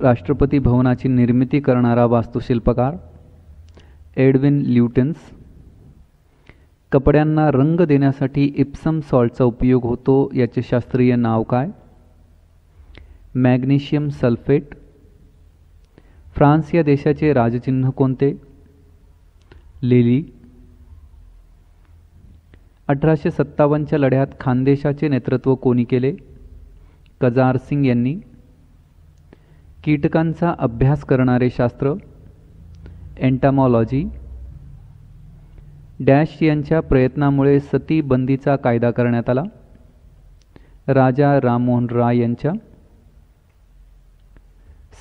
राष्ट्रपती भवनाची निर्मिती करणारा वास्तुशिल्पकार एडविन ल्युटेन्स. कपड्यांना रंग देण्यासाठी इप्सम सॉल्टचा उपयोग होतो, याचे शास्त्रीय नाव काय? Magnesium sulphate. फ्रान्स या देशाचे राजचिन्ह कोणते? लिली. 1857च्या लढ्यात खानदेशाचे नेतृत्व कोणी केले? कजार सिंग यांनी. कीटकांचा अभ्यास करणारे शास्त्र एंटामॉलॉजी. डॅश यांच्या प्रयत्नामुळे सती बंदीचा कायदा करण्यात आला? राजा राममोहन राय यांच्या.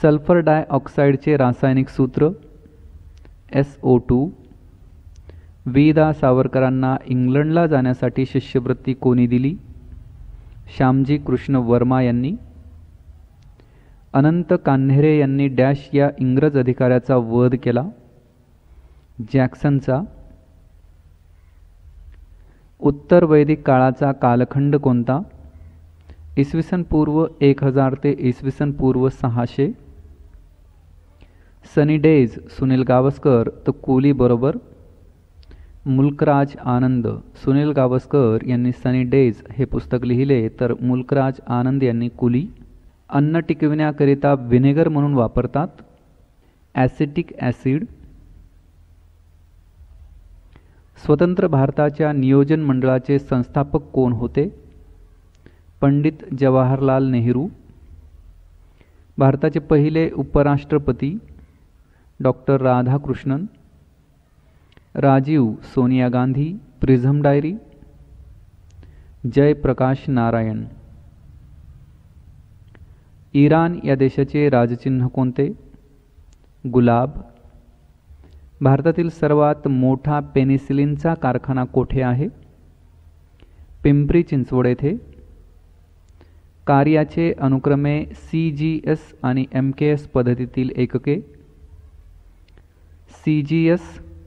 सल्फर डायऑक्साईडचे रासायनिक सूत्र SO2. वी. सावरकरांना इंग्लंडला जाण्यासाठी शिष्यवृत्ती कोणी दिली? श्यामजी कृष्ण वर्मा यांनी. अनंत कान्हेरे यांनी डॅश या इंग्रज अधिकाऱ्याचा वध केला? जॅक्सनचा. उत्तर वैदिक काळाचा कालखंड कोणता? इसवी सन पूर्व 1000 ते इसवी सन पूर्व 600. सनी डेज सुनील गावस्कर तर कुली बरोबर. मुल्कराज आनंद. सुनील गावस्कर यांनी सनी डेज हे पुस्तक लिहिले, तर मुल्कराज आनंद यांनी कुली. अन्न टिकविण्याकरिता व्हिनेगर म्हणून वापरतात? Acetic acid. स्वतंत्र भारताच्या नियोजन मंडळाचे संस्थापक कोण होते? पंडित जवाहरलाल नेहरू. भारताचे पहिले उपराष्ट्रपती doctor Radhakrishnan. Rajiv Sonia Gandhi. Prism diary. Jayaprakash Narayan. Iran या देशाचे राजचिन्ह कोणते? गुलाब. भारतातील सर्वात मोठा पेनिसिलिनचा कारखाना कोठे आहे? पिंपरी चिंचवड येथे. कार्याचे अनुक्रमे CGS आणि MKS पद्धतीतील एकके? CGS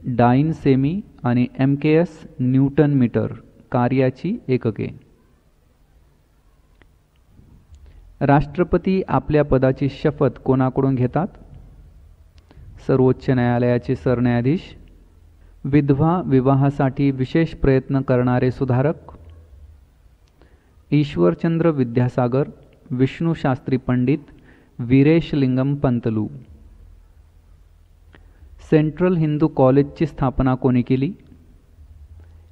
डाइन सेमी आणि MKS न्यूटन मीटर कार्याची एकके. राष्ट्रपती आपल्या पदाची शपथ कोणाकडून घेतात? सर्वोच्च न्यायालयाचे सरन्यायाधीश. विधवा विवाहासाठी विशेष प्रयत्न करणारे सुधारक? ईश्वरचंद्र विद्यासागर. विष्णू शास्त्री पंडित. वीरेशलिंगम पंतलू. सेंट्रल हिंदू कॉलेजची स्थापना कोणी केली?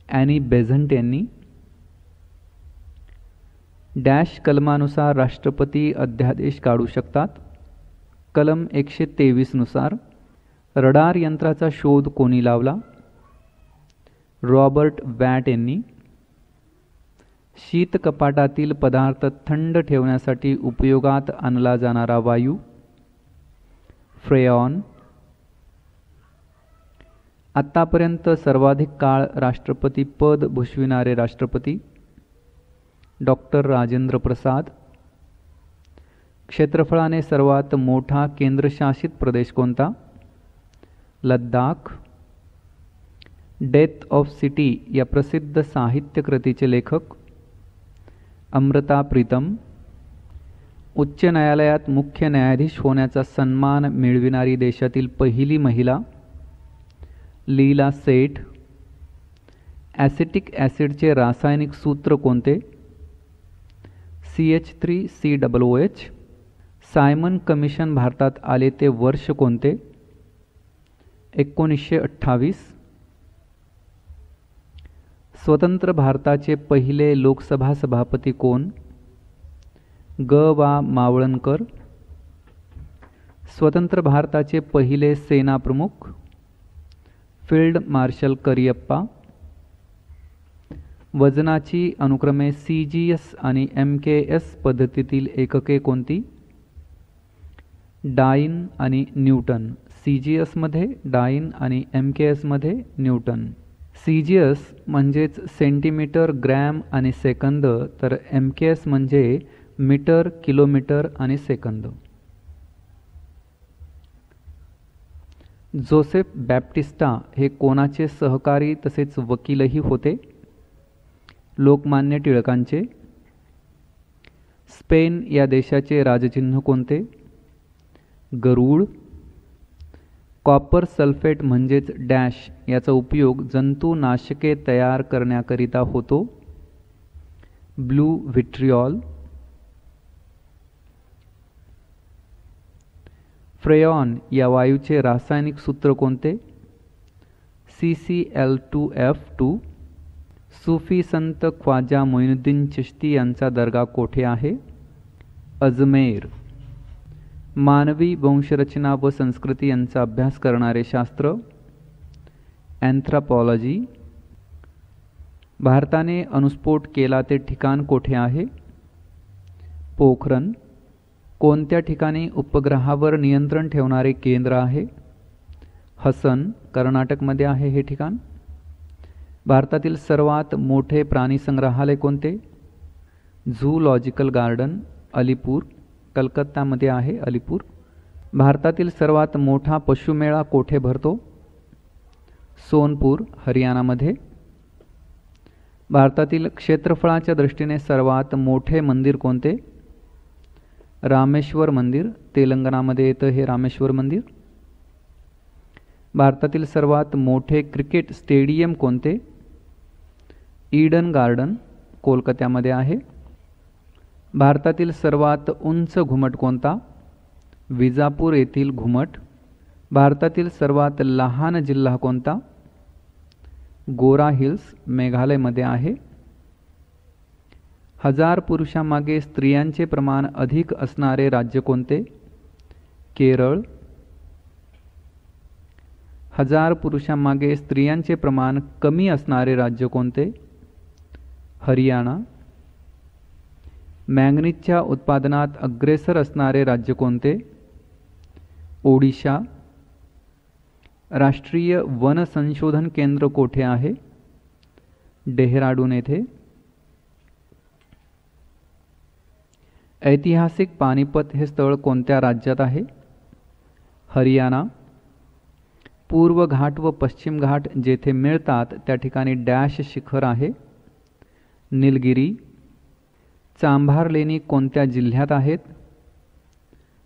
ॲनी बेझंट यांनी. डॅश कलमानुसार राष्ट्रपती अध्यादेश काढू शकतात? कलम 123 नुसार. रडार यंत्राचा शोध कोणी लावला? रॉबर्ट वॅट यांनी. शीत कपाटातील पदार्थ थंड ठेवण्यासाठी उपयोगात आणला जाणारा वायू? फ्रेऑन. आत्तापर्यंत सर्वाधिक काळ राष्ट्रपती पद भूषविणारे राष्ट्रपती? डॉक्टर राजेंद्र प्रसाद. क्षेत्रफळाने सर्वात मोठा केंद्रशासित प्रदेश कोणता? लद्दाख. डेथ ऑफ सिटी या प्रसिद्ध साहित्य कृतीचे लेखक? अमृता प्रीतम. उच्च न्यायालयात मुख्य न्यायाधीश होण्याचा सन्मान मिळविणारी देशातील पहिली महिला? लीला सेठ. ॲसिटिक ॲसिडचे रासायनिक सूत्र कोणते? CH3COOH. सायमन कमिशन भारतात आले ते वर्ष कोणते? 1928. स्वतंत्र भारताचे पहिले लोकसभा सभापती कोण? ग. मावळणकर. स्वतंत्र भारताचे पहिले सेनाप्रमुख? Field marshal Cariappa. वजनाची अनुक्रमे CGS आणि MKS पद्धतीतील एकके कोणती? डाइन आणि न्यूटन. CGS मध्ये डाइन आणि MKS मध्ये न्यूटन. CGS म्हणजेच सेंटीमीटर, ग्रॅम आणि सेकंद, तर MKS म्हणजे मीटर, किलोमीटर आणि सेकंद. जोसेफ बॅप्टिस्टा हे कोणाचे सहकारी तसेच वकीलही होते? लोकमान्य टिळकांचे. स्पेन या देशाचे राजचिन्ह कोणते? गरुड. कॉपर सल्फेट म्हणजेच डॅश याचा उपयोग जंतुनाशके तयार करण्याकरिता होतो. ब्लू व्हिट्रिऑल. फ्रेऑन या वायूचे रासायनिक सूत्र कोणते? CCl2F2. सूफी संत ख्वाजा मोइनुद्दीन चिश्ती यांचा दर्गा कोठे आहे? अजमेर. मानवी वंशरचना व संस्कृती यांचा अभ्यास करणारे शास्त्र अँथ्रोपॉलॉजी. भारताने अणुस्फोट केला ते ठिकाण कोठे आहे? पोखरण. कोणत्या ठिकाणी उपग्रहावर नियंत्रण ठेवणारे केंद्र आहे? हसन, कर्नाटकमध्ये आहे हे ठिकाण. भारतातील सर्वात मोठे प्राणी संग्रहालय कोणते? झूलॉजिकल गार्डन, अलीपूर, कलकत्तामध्ये आहे अलीपूर. भारतातील सर्वात मोठा पशुमेळा कोठे भरतो? सोनपूर, हरियाणामध्ये. भारतातील क्षेत्रफळाच्या दृष्टीने सर्वात मोठे मंदिर कोणते? रामेश्वर मंदिर, तेलंगणामध्ये येतं हे रामेश्वर मंदिर. भारतातील सर्वात मोठे क्रिकेट स्टेडियम कोणते? ईडन गार्डन, कोलकात्यामध्ये आहे. भारतातील सर्वात उंच घुमट कोणता? विजापूर येथील घुमट. भारतातील सर्वात लहान जिल्हा कोणता? गोरा हिल्स, मेघालयमध्ये आहे. 1000 पुरुषांमागे स्त्रियांचे प्रमाण अधिक असणारे राज्य कोणते? केरळ. 1000 पुरुषांमागे स्त्रियांचे प्रमाण कमी असणारे राज्य कोणते? हरियाणा. मॅंगनीजच्या उत्पादनात अग्रेसर असणारे राज्य कोणते? ओडिशा. राष्ट्रीय वन संशोधन केंद्र कोठे आहे? डेहराडून येथे. ऐतिहासिक पानिपत हे स्थळ कोणत्या राज्यात आहे? हरियाणा. पूर्व घाट व पश्चिम घाट जेथे मिळतात त्या ठिकाणी डॅश शिखर आहे? निलगिरी. चांभार लेणी कोणत्या जिल्ह्यात आहेत?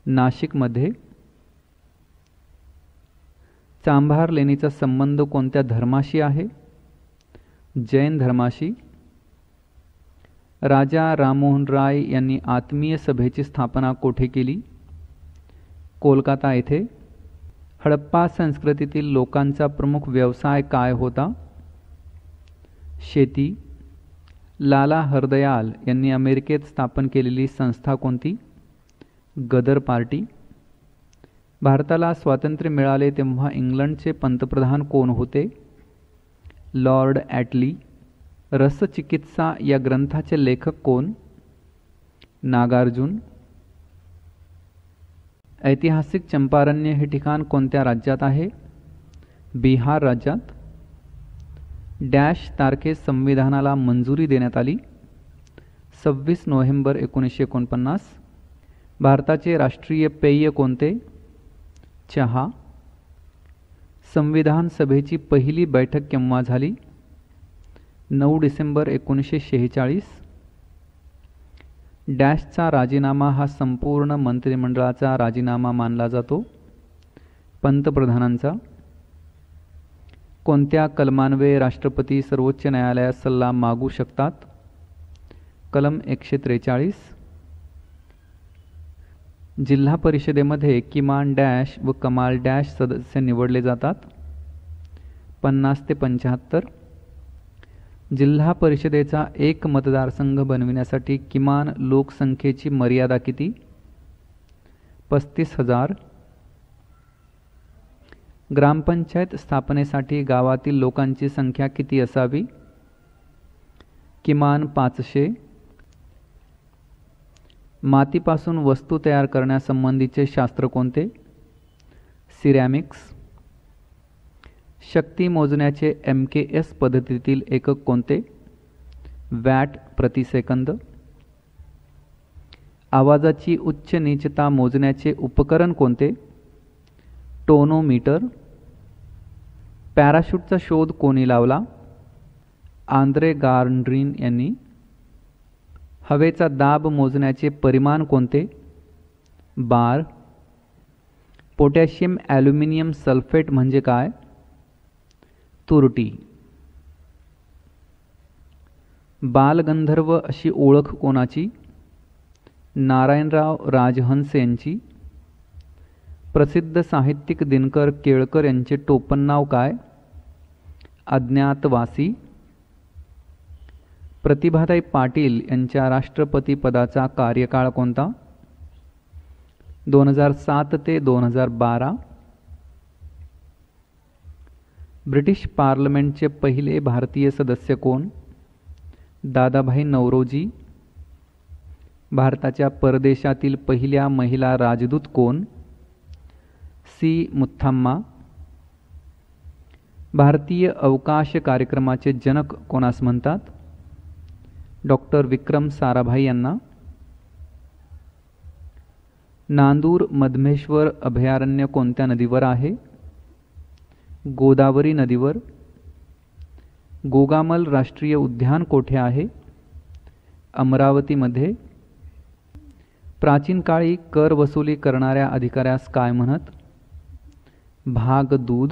नाशिकमध्ये. चांभार लेणीचा संबंध कोणत्या धर्माशी आहे? जैन धर्माशी. राजा राममोहन राय यांनी आत्मीय सभेची स्थापना कोठे केली? कोलकाता येथे. हडप्पा संस्कृतीतील लोकांचा प्रमुख व्यवसाय काय होता? शेती. लाला हरदयाल यांनी अमेरिकेत स्थापन केलेली संस्था कोणती? गदर पार्टी. भारताला स्वातंत्र्य मिळाले तेव्हा इंग्लंडचे पंतप्रधान कोण होते? लॉर्ड ॲटली. रसचिकित्सा या ग्रंथाचे लेखक कोण? नागार्जुन. ऐतिहासिक चंपारण्य हे ठिकाण कोणत्या राज्यात आहे? बिहार राज्यात. डॅश तारखेस संविधानाला मंजुरी देण्यात आली? 26 नोव्हेंबर 1949. भारताचे राष्ट्रीय पेय कोणते? चहा. संविधान सभेची पहिली बैठक केव्हा झाली? 9 डिसेंबर 1946. डॅशचा राजीनामा हा संपूर्ण मंत्रिमंडळाचा राजीनामा मानला जातो? पंतप्रधानांचा. कोणत्या कलमान्वये राष्ट्रपती सर्वोच्च न्यायालयात सल्ला मागू शकतात? कलम 143. जिल्हा परिषदेमध्ये किमान डॅश व कमाल डॅश सदस्य निवडले जातात? 50 ते 75. जिल्हा परिषदेचा एक मतदारसंघ बनविण्यासाठी किमान लोकसंख्येची मर्यादा किती? 35,000. ग्रामपंचायत स्थापनेसाठी गावातील लोकांची संख्या किती असावी? किमान 500. मातीपासून वस्तू तयार करण्यासंबंधीचे शास्त्र कोणते? सिरॅमिक्स. शक्ती मोजण्याचे MKS पद्धतीतील एकक कोणते? वॅट प्रति सेकंद. आवाजाची उच्च नीचता मोजण्याचे उपकरण कोणते? टोनोमीटर. पॅराशूटचा शोध कोणी लावला? आंद्रे गार्ड्रीन यांनी. हवेचा दाब मोजण्याचे परिमाण कोणते? बार. पोटॅशियम ॲल्युमिनियम सल्फेट म्हणजे काय? तुरटी. बालगंधर्व अशी ओळख कोणाची? नारायणराव राजहंस यांची. प्रसिद्ध साहित्यिक दिनकर केळकर यांचे टोपणनाव काय? अज्ञातवासी. प्रतिभाताई पाटील यांच्या राष्ट्रपती पदाचा कार्यकाळ कोणता? 2007 ते 2012. ब्रिटिश पार्लमेंटचे पहिले भारतीय सदस्य कोण? दादाभाई नौरोजी. भारताच्या परदेशातील पहिल्या महिला राजदूत कोण? सी मुथाम्मा. भारतीय अवकाश कार्यक्रमाचे जनक कोणास म्हणतात? डॉक्टर विक्रम साराभाई यांना. नांदूर मधमेश्वर अभयारण्य कोणत्या नदीवर आहे? गोदावरी नदीवर. गोगामल राष्ट्रीय उद्यान कोठे आहे? अमरावतीमध्ये. प्राचीन काळी कर वसुली करणाऱ्या अधिकाऱ्यास काय म्हणत? भागदूत.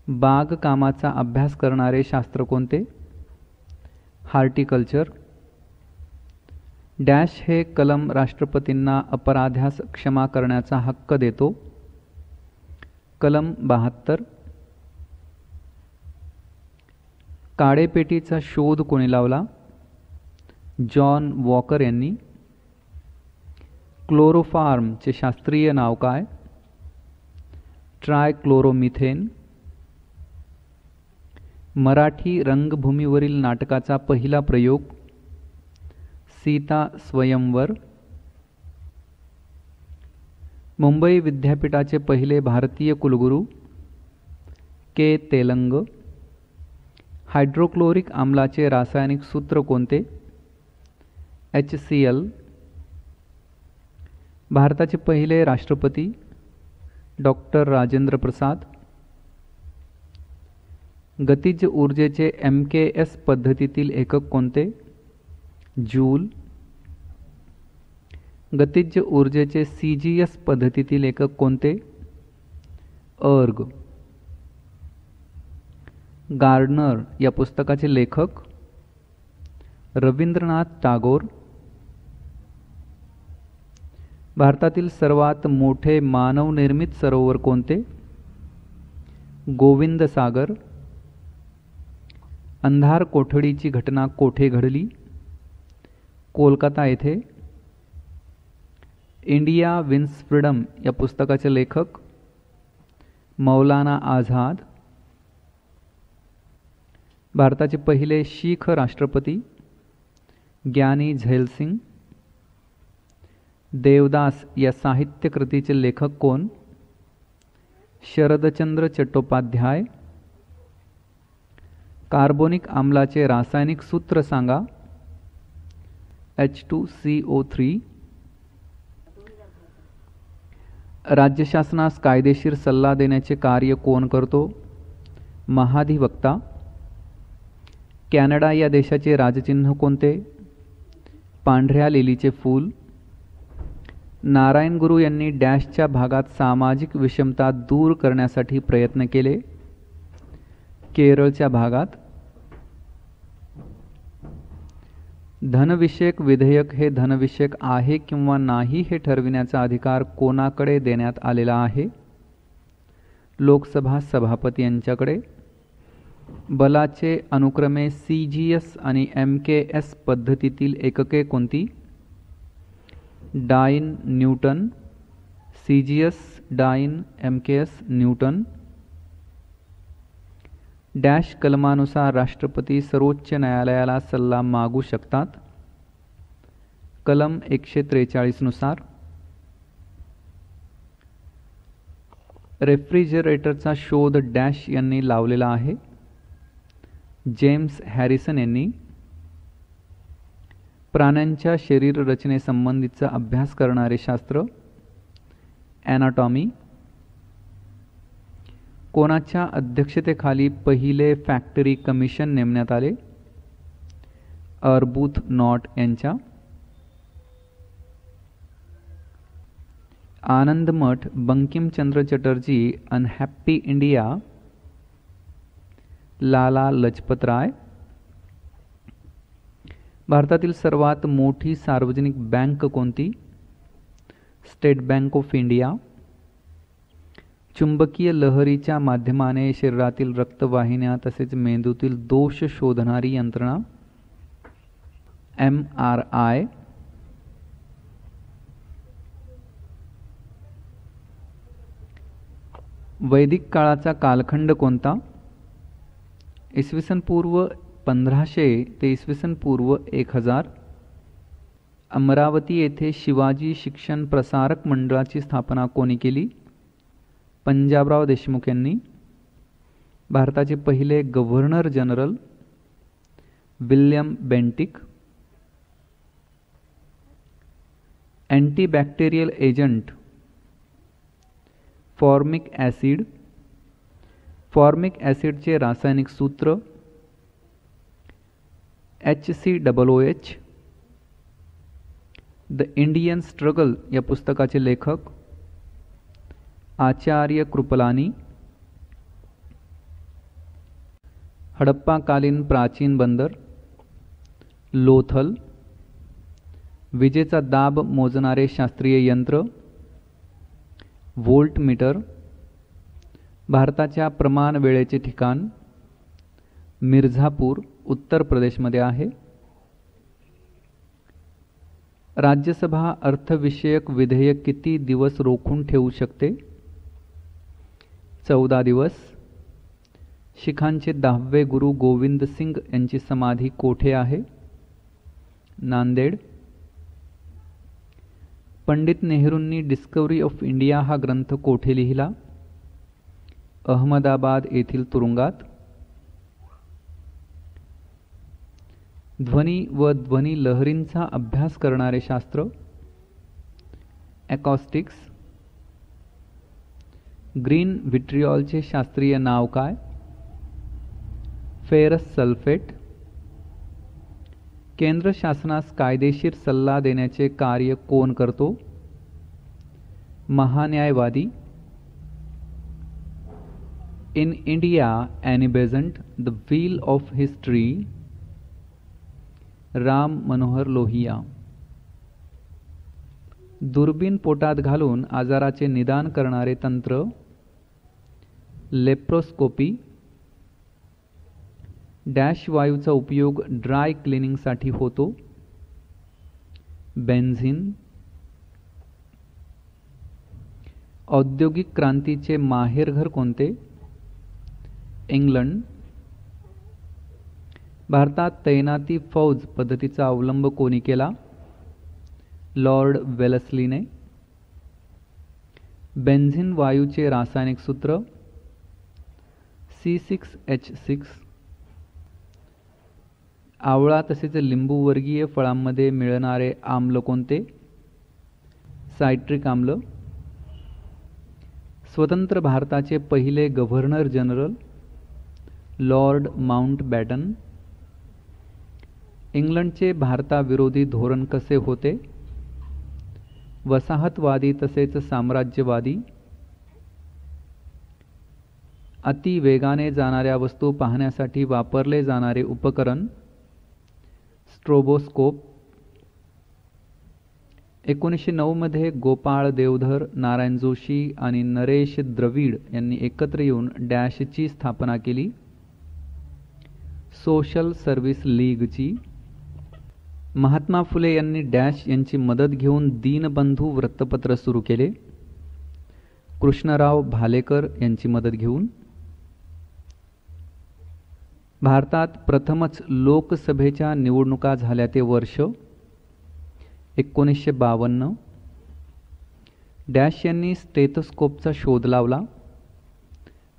बागकामाचा अभ्यास करणारे शास्त्र कोणते? हॉर्टिकल्चर. डॅश हे कलम राष्ट्रपतींना अपराध्यास क्षमा करण्याचा हक्क देतो? कलम 72. काळेपेटीचा शोध कोणी लावला? जॉन वॉकर यांनी. क्लोरोफॉर्मचे शास्त्रीय नाव काय? ट्रायक्लोरोमिथेन. मराठी रंगभूमीवरील नाटकाचा पहिला प्रयोग? सीता स्वयंवर. मुंबई विद्यापीठाचे पहिले भारतीय कुलगुरू? के तेलंग. हायड्रोक्लोरिक आम्लाचे रासायनिक सूत्र कोणते? HCl. भारताचे पहिले राष्ट्रपती? डॉक्टर राजेंद्र प्रसाद. गतिज ऊर्जेचे MKS पद्धतीतील एकक कोणते? जूल. गतिज ऊर्जेचे CGS पद्धतीतील एकक कोणते? अर्ग. गार्डनर या पुस्तकाचे लेखक? रवींद्रनाथ टागोर. भारतातील सर्वात मोठे मानवनिर्मित सरोवर कोणते? गोविंद सागर. अंधार कोठडीची घटना कोठे घडली? कोलकाता येथे. इंडिया विन्स फ्रीडम या पुस्तकाचे लेखक? मौलाना आझाद. भारताचे पहिले शीख राष्ट्रपती? ज्ञानी झैल सिंग. देवदास या साहित्य कृतीचे लेखक कोण? शरदचंद्र चट्टोपाध्याय. कार्बोनिक आम्लाचे रासायनिक सूत्र सांगा? H2CO3. राज्य शासनास कायदेशीर सल्ला देण्याचे कार्य कोण करतो? महाधिवक्ता. कॅनडा या देशाचे राजचिन्ह कोणते? पांढऱ्या लिलीचे फूल. नारायण गुरु यांनी डॅशच्या भागात सामाजिक विषमता दूर करण्यासाठी प्रयत्न केले? केरळच्या भागात. धनविषयक विधेयक हे धनविषयक आहे किंवा नाही हे ठरविण्याचा अधिकार कोणाकडे देण्यात आलेला आहे? लोकसभा सभापती यांच्याकडे. बलाचे अनुक्रमे CGS आणि MKS पद्धतीतील एकके कोणती? Dyne newton. CGS dyne, MKS newton. Dash कलमानुसार राष्ट्रपती सर्वोच्च न्यायालयाला सल्ला मागू शकतात? कलम 143 नुसार. रेफ्रिजरेटरचा शोध डॅश यांनी लावलेला आहे? जेम्स हॅरिसन यांनी. प्राण्यांच्या शरीर रचनेसंबंधीचा अभ्यास करणारे शास्त्र? ॲनाटॉमी. कोणाच्या अध्यक्षतेखाली पहिले फॅक्टरी कमिशन नेमण्यात आले? अर्बुथ नॉट यांच्या. आनंद मठ, बंकिम चंद्र चटर्जी, अनहॅप्पी इंडिया, लाला लजपत राय. भारतातील सर्वात मोठी सार्वजनिक बँक कोणती? State bank of India. चुंबकीय लहरीच्या माध्यमाने शरीरातील रक्तवाहिन्या तसेच मेंदूतील दोष शोधणारी यंत्रणा MRI. वैदिक काळाचा कालखंड कोणता? इसवी सन पूर्व 1500 ते इसवी सन पूर्व 1000. अमरावती येथे शिवाजी शिक्षण प्रसारक मंडळाची स्थापना कोणी केली? पंजाबराव देशमुख यांनी. भारताचे पहिले governor general William Bentinck. Antibacterial agent formic acid. Formic ॲसिडचे रासायनिक सूत्र HCOOH. द इंडियन स्ट्रगल या पुस्तकाचे लेखक आचार्य कृपलानी. हडप्पाकालीन प्राचीन बंदर लोथल. विजेचा दाब मोजणारे शास्त्रीय यंत्र व्होल्टमीटर. भारताच्या प्रमाण वेळेचे ठिकाण मिर्झापूर, उत्तर प्रदेशमध्ये आहे. राज्यसभा अर्थविषयक विधेयक किती दिवस रोखून ठेवू शकते? 14 दिवस. शिखांचे 10वे गुरु गोविंद सिंग यांची समाधी कोठे आहे? नांदेड. पंडित नेहरूंनी डिस्कवरी ऑफ इंडिया हा ग्रंथ कोठे लिहिला? अहमदाबाद येथील तुरुंगात. ध्वनी व ध्वनी लहरींचा अभ्यास करणारे शास्त्र ॲकॉस्टिक्स. ग्रीन व्हिट्रिऑलचे शास्त्रीय नाव काय? Ferrous sulphate. केंद्र शासनास कायदेशीर सल्ला देण्याचे कार्य कोण करतो? महान्यायवादी. In India Annie Besant, the wheel of history Ram Manohar Lohia. दुर्बीण पोटात घालून आजाराचे निदान करणारे तंत्र लेप्रोस्कोपी. डॅश वायूचा उपयोग ड्राय क्लिनिंगसाठी होतो? बेन्झिन. औद्योगिक क्रांतीचे माहेरघर कोणते? इंग्लंड. भारतात तैनाती फौज पद्धतीचा अवलंब कोणी केला? लॉर्ड वेलस्लीने. बेन्झिन वायूचे रासायनिक सूत्र C6H6. आवळा तसेच लिंबूवर्गीय फळांमध्ये मिळणारे आम्ल कोणते? सायट्रिक आम्ल. स्वतंत्र भारताचे पहिले गव्हर्नर जनरल लॉर्ड माउंटबॅटन. इंग्लंडचे भारताविरोधी धोरण कसे होते? वसाहतवादी तसेच साम्राज्यवादी. अति वेगाने जाणाऱ्या वस्तू पाहण्यासाठी वापरले जाणारे उपकरण स्ट्रोबोस्कोप. 1909 मध्ये गोपाळ देवधर, नारायण जोशी आणि नरेश द्रविड यांनी एकत्र येऊन डॅशची स्थापना केली? सोशल सर्व्हिस लीगची. महात्मा फुले यांनी डॅश यांची मदत घेऊन दीनबंधू वृत्तपत्र सुरू केले? कृष्णराव भालेकर यांची मदत घेऊन. भारतात प्रथमच लोकसभेच्या निवडणुका झाल्या ते वर्ष 1952. डॅश यांनी स्टेथोस्कोपचा शोध लावला?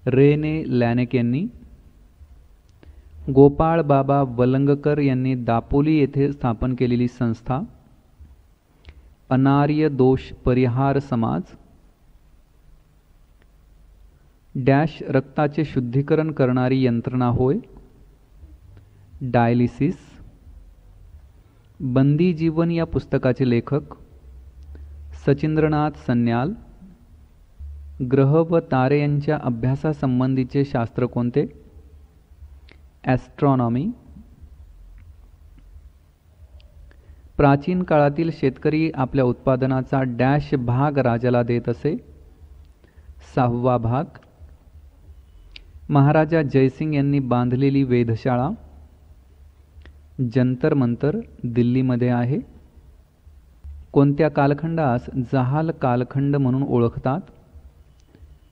रेने लॅनेक यांनी. गोपाळ बाबा वलंगकर यांनी दापोली येथे स्थापन केलेली संस्था अनार्य दोष परिहार समाज. डॅश रक्ताचे शुद्धीकरण करणारी यंत्रणा होय? डायलिसिस. बंदी जीवन या पुस्तकाचे लेखक सचिंद्रनाथ सन्याल. ग्रह व तारे यांच्या अभ्यासासंबंधीचे शास्त्र कोणते? ॲस्ट्रॉनॉमी. प्राचीन काळातील शेतकरी आपल्या उत्पादनाचा डॅश भाग राजाला देत असे? 6वा भाग. महाराजा जयसिंग यांनी बांधलेली वेधशाळा जंतर मंतर दिल्लीमध्ये आहे. कोणत्या कालखंडास जहाल कालखंड म्हणून ओळखतात?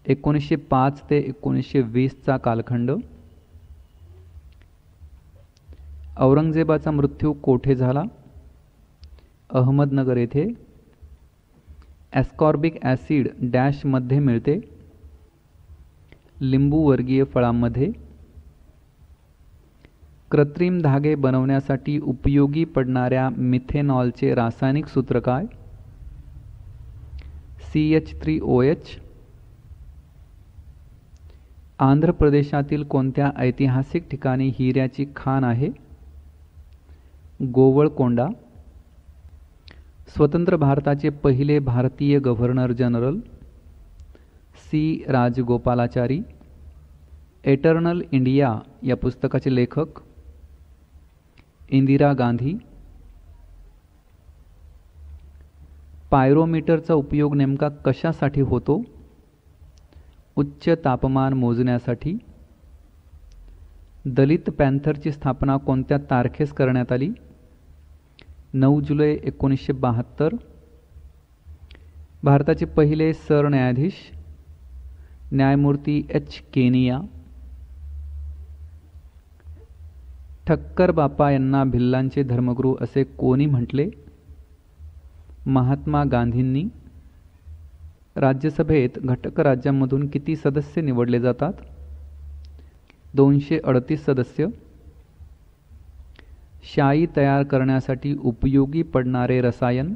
1905 ते 1920 कालखंड. औरंगजेबाचा मृत्यू कोठे झाला? अहमदनगर येथे. ॲस्कॉर्बिक ॲसिड डॅशमध्ये मिळते? लिंबू वर्गीय फळांमध्ये. कृत्रिम धागे बनवण्यासाठी उपयोगी पडणाऱ्या मिथेनॉलचे रासायनिक सूत्र काय? CH3OH. आंध्र प्रदेशातील कोणत्या ऐतिहासिक ठिकाणी हिऱ्याची खाण आहे? गोवळकोंडा. स्वतंत्र भारताचे पहिले भारतीय governor general? C. Rajagopalachari. Eternal India या पुस्तकाचे लेखक? इंदिरा गांधी. पायरोमीटरचा उपयोग नेमका कशासाठी होतो? उच्च तापमान मोजण्यासाठी. दलित पॅन्थरची स्थापना कोणत्या तारखेस करण्यात आली? 9 जुलै 1972. भारताचे पहिले सरन्यायाधीश? न्यायमूर्ती H. केनिया. ठक्कर बापा यांना भिल्लांचे धर्मगुरू असे कोणी म्हटले? महात्मा गांधींनी. राज्यसभेत घटक राज्यांमधून किती सदस्य निवडले जातात? 238 सदस्य. शाई तयार करण्यासाठी उपयोगी पडणारे रसायन?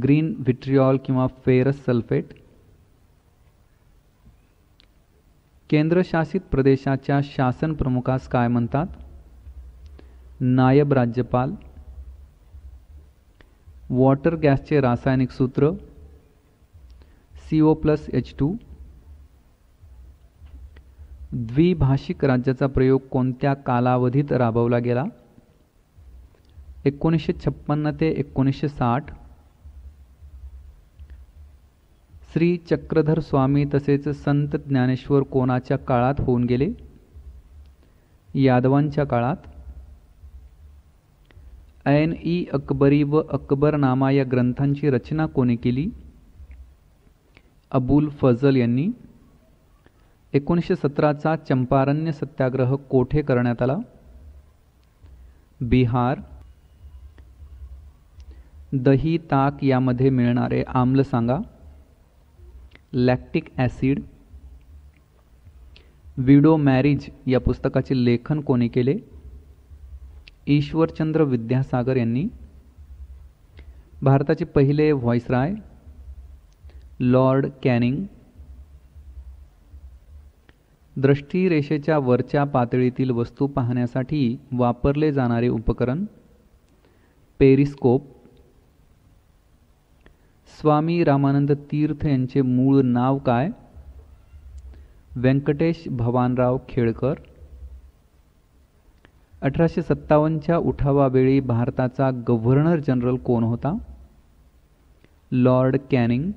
ग्रीन व्हिट्रिऑल किंवा फेरस सल्फेट. केंद्रशासित प्रदेशाच्या शासन प्रमुखास काय म्हणतात? नायब राज्यपाल. वॉटर गॅसचे रासायनिक सूत्र? CO+H2. द्विभाषिक राज्याचा प्रयोग कोणत्या कालावधीत राबवला गेला? 1956 ते 1960. श्री चक्रधर स्वामी तसेच संत ज्ञानेश्वर कोणाच्या काळात होऊन गेले? यादवांच्या काळात. ऐन-ई अकबरी व अकबरनामा या ग्रंथांची रचना कोणी केली? अबुल फजल यांनी. 1917 चंपारण्य सत्याग्रह कोठे करण्यात आला? बिहार. दही ताक यामध्ये मिळणारे आम्ल सांगा? Lactic acid. विडो मॅरिज या पुस्तकाचे लेखन कोणी केले? ईश्वरचंद्र विद्यासागर यांनी. भारताचे पहिले व्हॉइसराय? Lord Canning. दृष्टिरेषेच्या वरच्या पातळीतील वस्तू पाहण्यासाठी वापरले जाणारे उपकरण? पेरिस्कोप. स्वामी रामानंद तीर्थ यांचे मूळ नाव काय? व्यंकटेश भवानराव खेळकर. 1857च्या उठावावेळी भारताचा गव्हर्नर जनरल कोण होता? Lord Canning.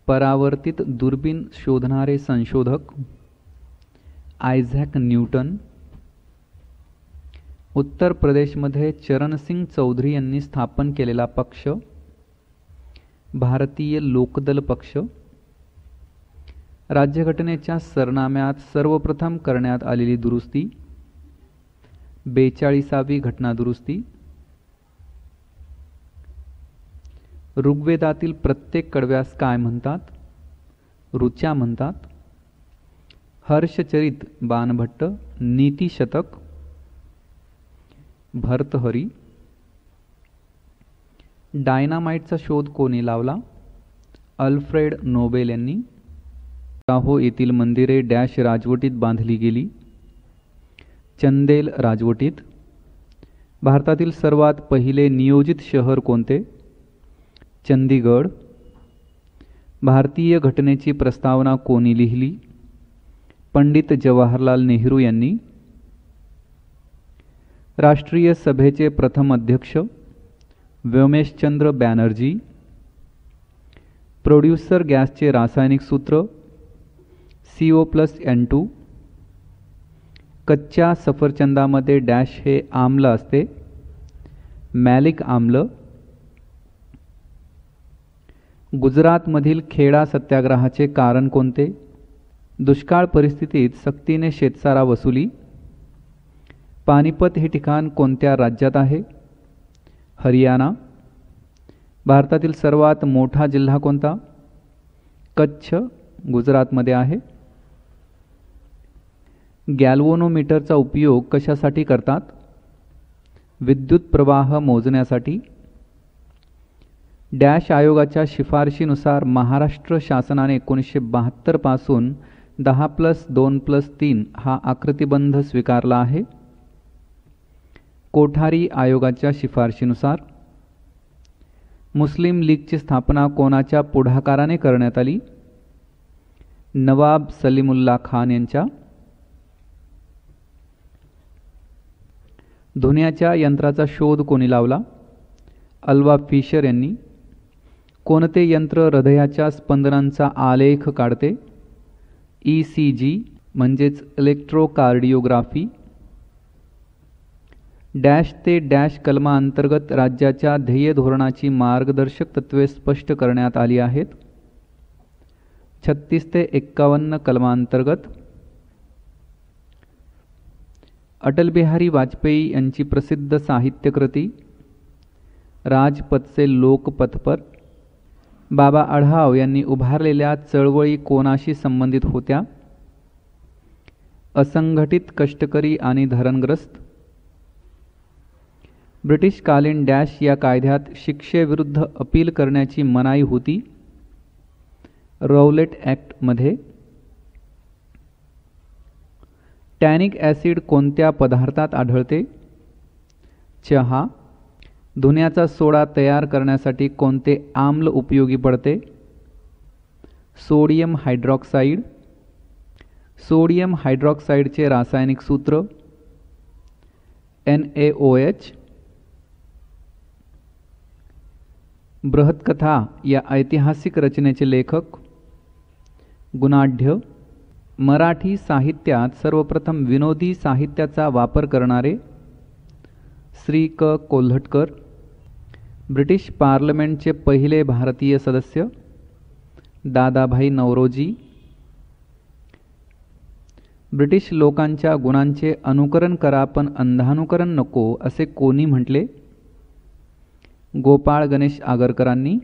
परावर्तित दुर्बीण शोधणारे संशोधक? Isaac Newton. उत्तर प्रदेशमध्ये चरणसिंग चौधरी यांनी स्थापन केलेला पक्ष? भारतीय लोकदल पक्ष. राज्यघटनेच्या सरनाम्यात सर्वप्रथम करण्यात आलेली दुरुस्ती? 42वी घटना दुरुस्ती. ऋग्वेदातील प्रत्येक कडव्यास काय म्हणतात? ऋचा म्हणतात. हर्षचरित बाणभट्ट. नीतिशतक? भर्तहरी. डायनामाइटचा शोध कोणी लावला? अल्फ्रेड नोबेल यांनी. लाहो येथील मंदिरे डॅश राजवटीत बांधली गेली? चंदेल राजवटीत. भारतातील सर्वात पहिले नियोजित शहर कोणते? चंदीगड. भारतीय घटनेची प्रस्तावना कोणी लिहिली? पंडित जवाहरलाल नेहरू यांनी. राष्ट्रीय सभेचे प्रथम अध्यक्ष व्योमेशचंद्र बॅनर्जी. प्रोड्युसर गॅसचे रासायनिक सूत्र CO+N2. कच्च्या सफरचंदामध्ये डॅश हे आम्ल असते, मॅलिक आम्ल. गुजरातमधील खेडा सत्याग्रहाचे कारण कोणते? दुष्काळ परिस्थितीत सक्तीने शेतसारा वसुली. पानिपत हे ठिकाण कोणत्या राज्यात आहे? हरियाणा. भारतातील सर्वात मोठा जिल्हा कोणता? कच्छ, गुजरातमध्ये आहे. गॅल्व्हनोमीटरचा उपयोग कशासाठी करतात? विद्युत प्रवाह मोजण्यासाठी. डॅश आयोगाच्या शिफारशीनुसार महाराष्ट्र शासनाने 1972 पासून 10+2+3 हा आकृतिबंध स्वीकारला आहे. कोठारी आयोगाच्या शिफारशीनुसार. मुस्लिम लीगची स्थापना कोणाच्या पुढाकाराने करण्यात आली? नवाब सलीमुल्ला खान यांच्या. धुण्याच्या यंत्राचा शोध कोणी लावला? अल्वा फिशर यांनी. कोणते यंत्र हृदयाच्या स्पंदनांचा आलेख काढते? ECG म्हणजेच इलेक्ट्रोकार्डिओग्राफी. डॅश ते डॅश कलमाअंतर्गत राज्याच्या ध्येय धोरणाची मार्गदर्शक तत्त्वे स्पष्ट करण्यात आली आहेत? 36 ते 51 कलमांतर्गत. अटल बिहारी वाजपेयी यांची प्रसिद्ध साहित्यकृती राजपथचे लोकपथपर. बाबा आढाव यांनी उभारलेल्या चळवळी कोणाशी संबंधित होत्या? असंघटित कष्टकरी आणि धरणग्रस्त. ब्रिटिशकालीन डॅश या कायद्यात शिक्षेविरुद्ध अपील करण्याची मनाई होती? रौलेट ॲक्टमध्ये. टॅनिक ॲसिड कोणत्या पदार्थात आढळते? चहा. धुण्याचा सोडा तयार करण्यासाठी कोणते आम्ल उपयोगी पडते? Sodium hydroxide. सोडियम हायड्रॉक्साईडचे रासायनिक सूत्र NaOH. बृहत्कथा या ऐतिहासिक रचनेचे लेखक गुणाढ्य. मराठी साहित्यात सर्वप्रथम विनोदी साहित्याचा वापर करणारे श्री क. कोल्हटकर. ब्रिटिश पार्लमेंटचे पहिले भारतीय सदस्य दादाभाई नौरोजी. ब्रिटिश लोकांच्या गुणांचे अनुकरण करा पण अंधानुकरण नको असे कोणी म्हटले? गोपाळ गणेश आगरकरांनी.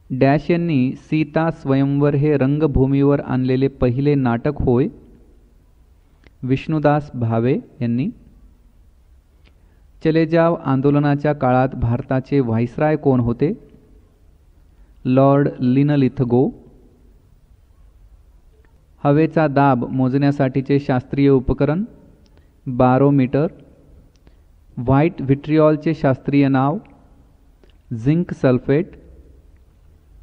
डॅश यांनी सीता स्वयंवर हे रंगभूमीवर आणलेले पहिले नाटक होय? विष्णुदास भावे यांनी. चले जाव आंदोलनाच्या काळात भारताचे व्हाईसराय कोण होते? Lord Linlithgow. हवेचा दाब मोजण्यासाठीचे शास्त्रीय उपकरण बारोमीटर. व्हाईट व्हिट्रियॉलचे शास्त्रीय नाव झिंक सल्फेट.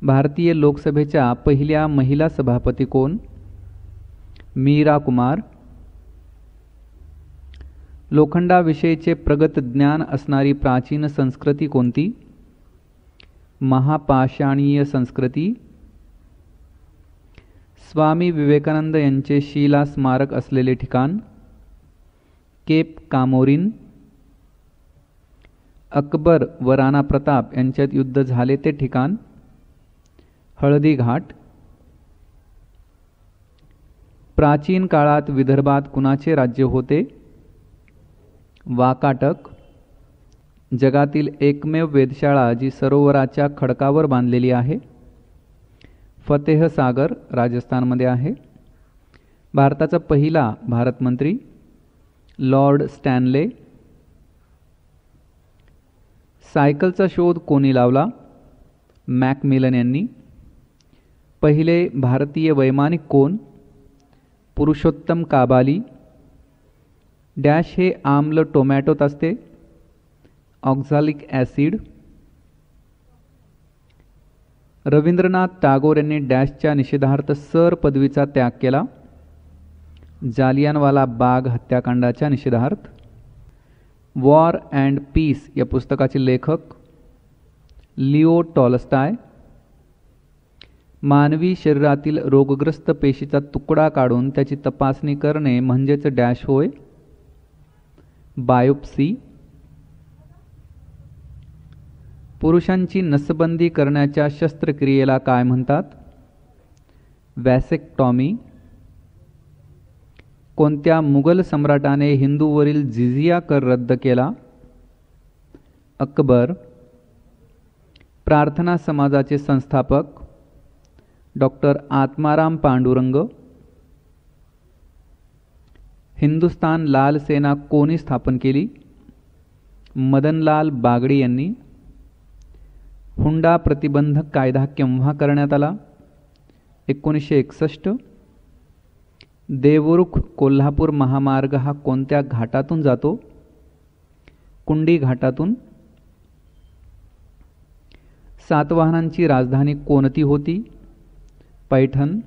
भारतीय लोकसभेच्या पहिल्या महिला सभापती कोण? मीरा कुमार. लोखंडाविषयीचे प्रगत ज्ञान असणारी प्राचीन संस्कृती कोणती? महापाषाणीय संस्कृती. स्वामी विवेकानंद यांचे शिला स्मारक असलेले ठिकाण केप कामोरीन. अकबर व राणा प्रताप यांच्यात युद्ध झाले ते ठिकाण हळदी घाट. प्राचीन काळात विदर्भात कुणाचे राज्य होते? वाकाटक. जगातील एकमेव वेधशाळा जी सरोवराच्या खडकावर बांधलेली आहे फतेह सागर, राजस्थानमध्ये आहे. भारताचा पहिला भारतमंत्री लॉर्ड स्टॅनले. सायकलचा शोध कोणी लावला? मॅकमिलन यांनी. पहिले भारतीय वैमानिक कोण? पुरुषोत्तम काबाली. डॅश हे आम्ल टोमॅटोत असते? Oxalic acid. रवींद्रनाथ टागोर यांनी डॅशच्या निषेधार्थ सर पदवीचा त्याग केला. जालियनवाला बाग हत्याकांडाच्या निषेधार्थ. वॉर अँड पीस या पुस्तकाचे लेखक लिओ टॉलस्टाय. मानवी शरीरातील रोगग्रस्त पेशीचा तुकडा काढून त्याची तपासणी करणे म्हणजेच डॅश होय. बायोप्सी. पुरुषांची नसबंदी करण्याच्या शस्त्रक्रियेला काय म्हणतात? वॅसेक्टॉमी. कोणत्या मुघल सम्राटाने हिंदूवरील जिझिया कर रद्द केला? अकबर. प्रार्थना समाजाचे संस्थापक डॉक्टर आत्माराम पांडुरंग. हिंदुस्तान लाल सेना कोणी स्थापन केली? मदनलाल बागडी यांनी. हुंडा प्रतिबंधक कायदा केव्हा करण्यात आला? 1961. देवरुख कोल्हापूर महामार्ग हा कोणत्या घाटातून जातो? कुंडी घाटातून. सातवाहनांची राजधानी कोणती होती? पैठण.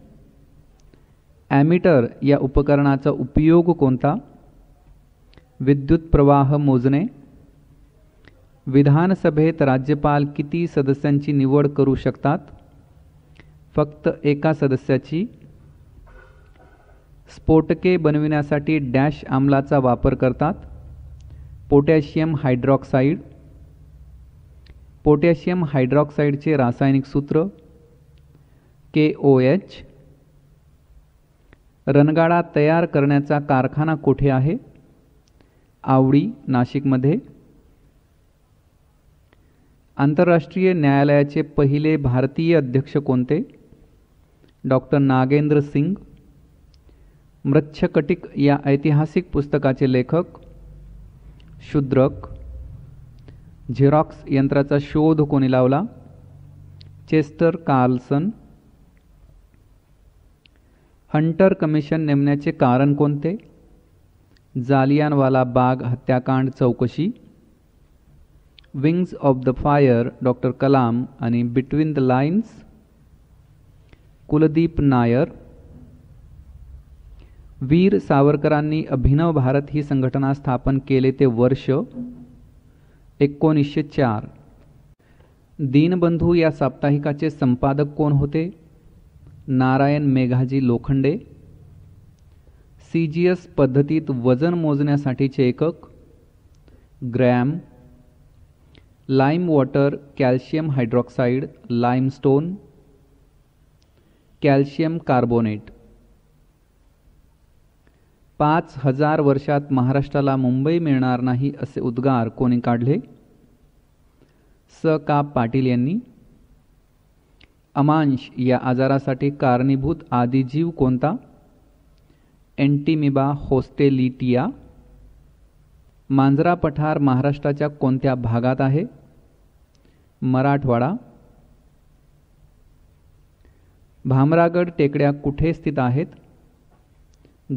ॲमीटर या उपकरणाचा उपयोग कोणता? विद्युत प्रवाह मोजणे. विधानसभेत राज्यपाल किती सदस्यांची निवड करू शकतात? फक्त एका सदस्याची. स्फोटके बनविण्यासाठी डॅश आम्लाचा वापर करतात? Potassium hydroxide. पोटॅशियम हायड्रॉक्साईडचे रासायनिक सूत्र KOH. रणगाडा तयार करण्याचा कारखाना कोठे आहे? आवडी, नाशिकमध्ये. आंतरराष्ट्रीय न्यायालयाचे पहिले भारतीय अध्यक्ष कोणते? डॉक्टर नागेंद्र सिंग. मृच्छकटिक या ऐतिहासिक पुस्तकाचे लेखक शूद्रक. झेरॉक्स यंत्राचा शोध कोणी लावला? Chester Carlson. हंटर कमिशन नेमण्याचे कारण कोणते? जालियनवाला बाग हत्याकांड चौकशी. Wings of the fire doctor Kalam आणि between the lines Kuldip Nayar. Veer सावरकरांनी अभिनव भारत ही संघटना स्थापन केले ते वर्ष 1904. दीनबंधू या साप्ताहिकाचे संपादक कोण होते? नारायण मेघाजी लोखंडे. CGS पद्धतीत वजन मोजण्यासाठीचे एकक gram. Lime water calcium hydroxide limestone. Calcium carbonate. 5000 वर्षात महाराष्ट्राला मुंबई मिळणार नाही असे उद्गार कोणी काढले? स. पाटील यांनी. अमांश या आजारासाठी कारणीभूत आदिजीव कोणता? एंटिमिबा होस्टेलिटिया. मांजरा पठार महाराष्ट्राच्या कोणत्या भागात आहे? मराठवाडा. भामरागड टेकड्या कुठे स्थित आहेत?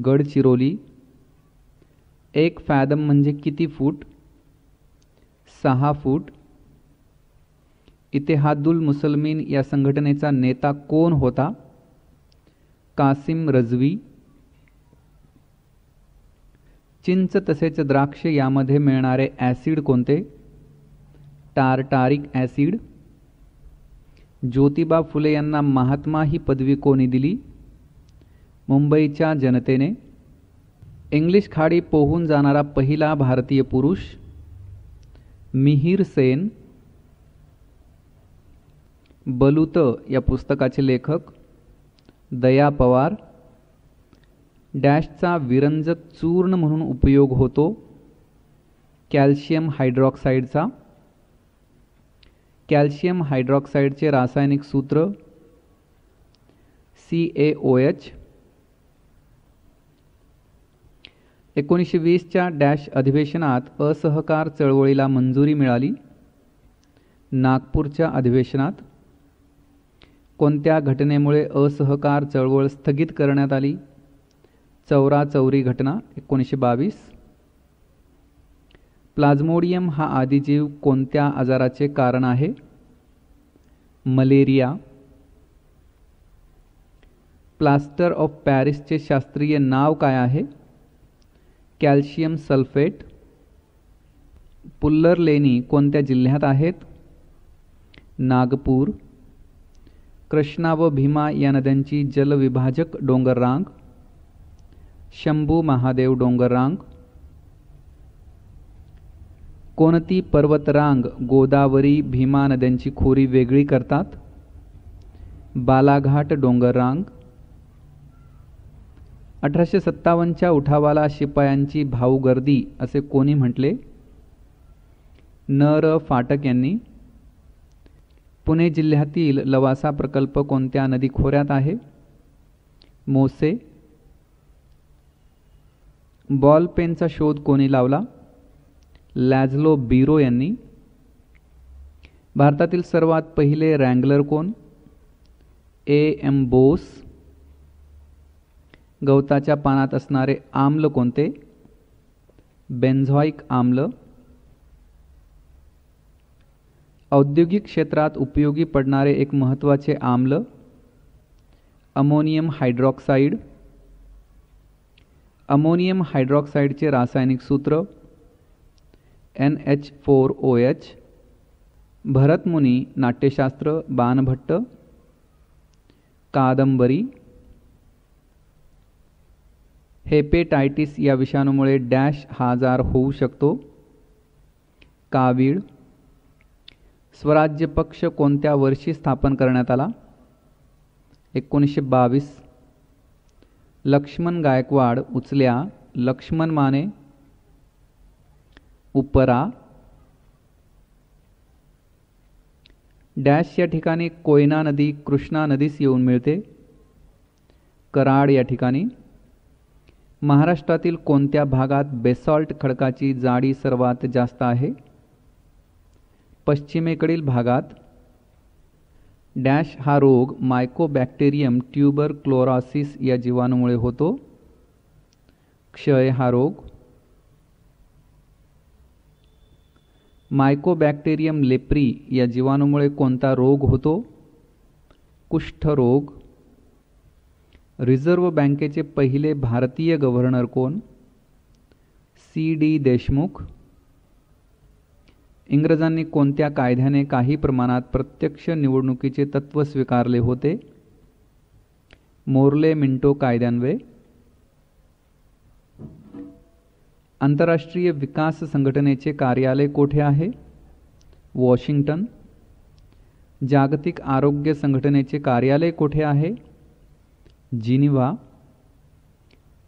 गडचिरोली. 1 फॅदम म्हणजे किती फूट? 6 फूट. इतिहादुल मुसलमीन या संघटनेचा नेता कोण होता? कासिम रजवी. चिंच तसेच द्राक्ष यामध्ये मिळणारे ॲसिड कोणते? Tartaric acid. ज्योतिबा फुले यांना महात्मा ही पदवी कोणी दिली? मुंबईच्या जनतेने. इंग्लिश खाडी पोहून जाणारा पहिला भारतीय पुरुष? मिहिर सेन. बलूत या पुस्तकाचे लेखक दया पवार. डॅशचा विरंजक चूर्ण म्हणून उपयोग होतो? कॅल्शियम हायड्रॉक्साईडचा. कॅल्शियम हायड्रॉक्साईडचे रासायनिक सूत्र CaOH. 1920च्या डॅश अधिवेशनात असहकार चळवळीला मंजुरी मिळाली? नागपूरच्या अधिवेशनात. कोणत्या घटनेमुळे असहकार चळवळ स्थगित करण्यात आली? चौराचौरी घटना 1922. प्लाझ्मोडियम हा आदिजीव कोणत्या आजाराचे कारण आहे? मलेरिया. प्लास्टर ऑफ पॅरिसचे शास्त्रीय नाव काय आहे? Calcium sulphate. पुल्लर लेणी कोणत्या जिल्ह्यात आहेत? नागपूर. कृष्णा व भीमा या नद्यांची जलविभाजक डोंगररांग? शंभू महादेव डोंगररांग. कोणती पर्वतरांग गोदावरी भीमा नद्यांची खोरी वेगळी करतात? बालाघाट डोंगररांग. 1857च्या उठावाला शिपायांची भाऊगर्दी असे कोणी म्हटले? न. र. फाटक यांनी. पुणे जिल्ह्यातील लवासा प्रकल्प कोणत्या नदी खोऱ्यात आहे? मोसे. बॉल पेनचा शोध कोणी लावला? लॅझलो बिरो यांनी. भारतातील सर्वात पहिले रँगलर कोण? ए. एम. बोस. गवताच्या पानात असणारे आम्ल कोणते? बेन्झॉइक आम्ल. औद्योगिक क्षेत्रात उपयोगी पडणारे एक महत्त्वाचे आम्ल? Ammonium hydroxide. अमोनियम हायड्रॉक्साईडचे रासायनिक सूत्र? NH4OH. भरतमुनी नाट्यशास्त्र बाणभट्ट. कादंबरी. हेपेटायटिस या विषाणूमुळे डॅश हा आजार होऊ शकतो? कावीळ. स्वराज्य पक्ष कोणत्या वर्षी स्थापन करण्यात आला? 1922. लक्ष्मण गायकवाड उचल्या लक्ष्मण माने. उपरा. डॅश या ठिकाणी कोयना नदी कृष्णा नदीस येऊन मिळते? कराड या ठिकाणी. महाराष्ट्रातील कोणत्या भागात बेसॉल्ट खडकाची जाडी सर्वात जास्त आहे? पश्चिमेकडील भागात. डॅश हा रोग मायकोबॅक्टेरियम ट्युबरक्लोरोसिस या जीवाणूमुळे होतो? क्षय हा रोग. मायकोबॅक्टेरियम लेप्री या जीवाणूमुळे कोणता रोग होतो? कुष्ठरोग. रिझर्व्ह बँकेचे पहिले भारतीय गव्हर्नर कोण? C.D. देशमुख. इंग्रजांनी कोणत्या कायद्याने काही प्रमाणात प्रत्यक्ष निवडणुकीचे तत्त्व स्वीकारले होते? मोर्ले मिंटो कायद्यान्वये. आंतरराष्ट्रीय विकास संघटनेचे कार्यालय कोठे आहे? वॉशिंग्टन. जागतिक आरोग्य संघटनेचे कार्यालय कोठे आहे? जिनिव्हा.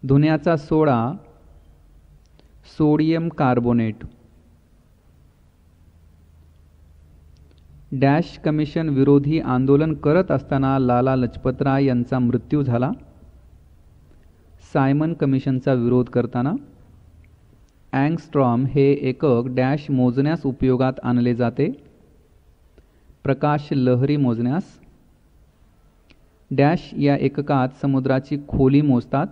धुण्याचा सोडा सोडियम कार्बोनेट. डॅश कमिशन विरोधी आंदोलन करत असताना लाला लजपतराय यांचा मृत्यू झाला? सायमन कमिशनचा विरोध करताना. अँगस्ट्रॉम हे एकक डॅश मोजण्यास उपयोगात आणले जाते? प्रकाश लहरी मोजण्यास. डॅश या एककात समुद्राची खोली मोजतात?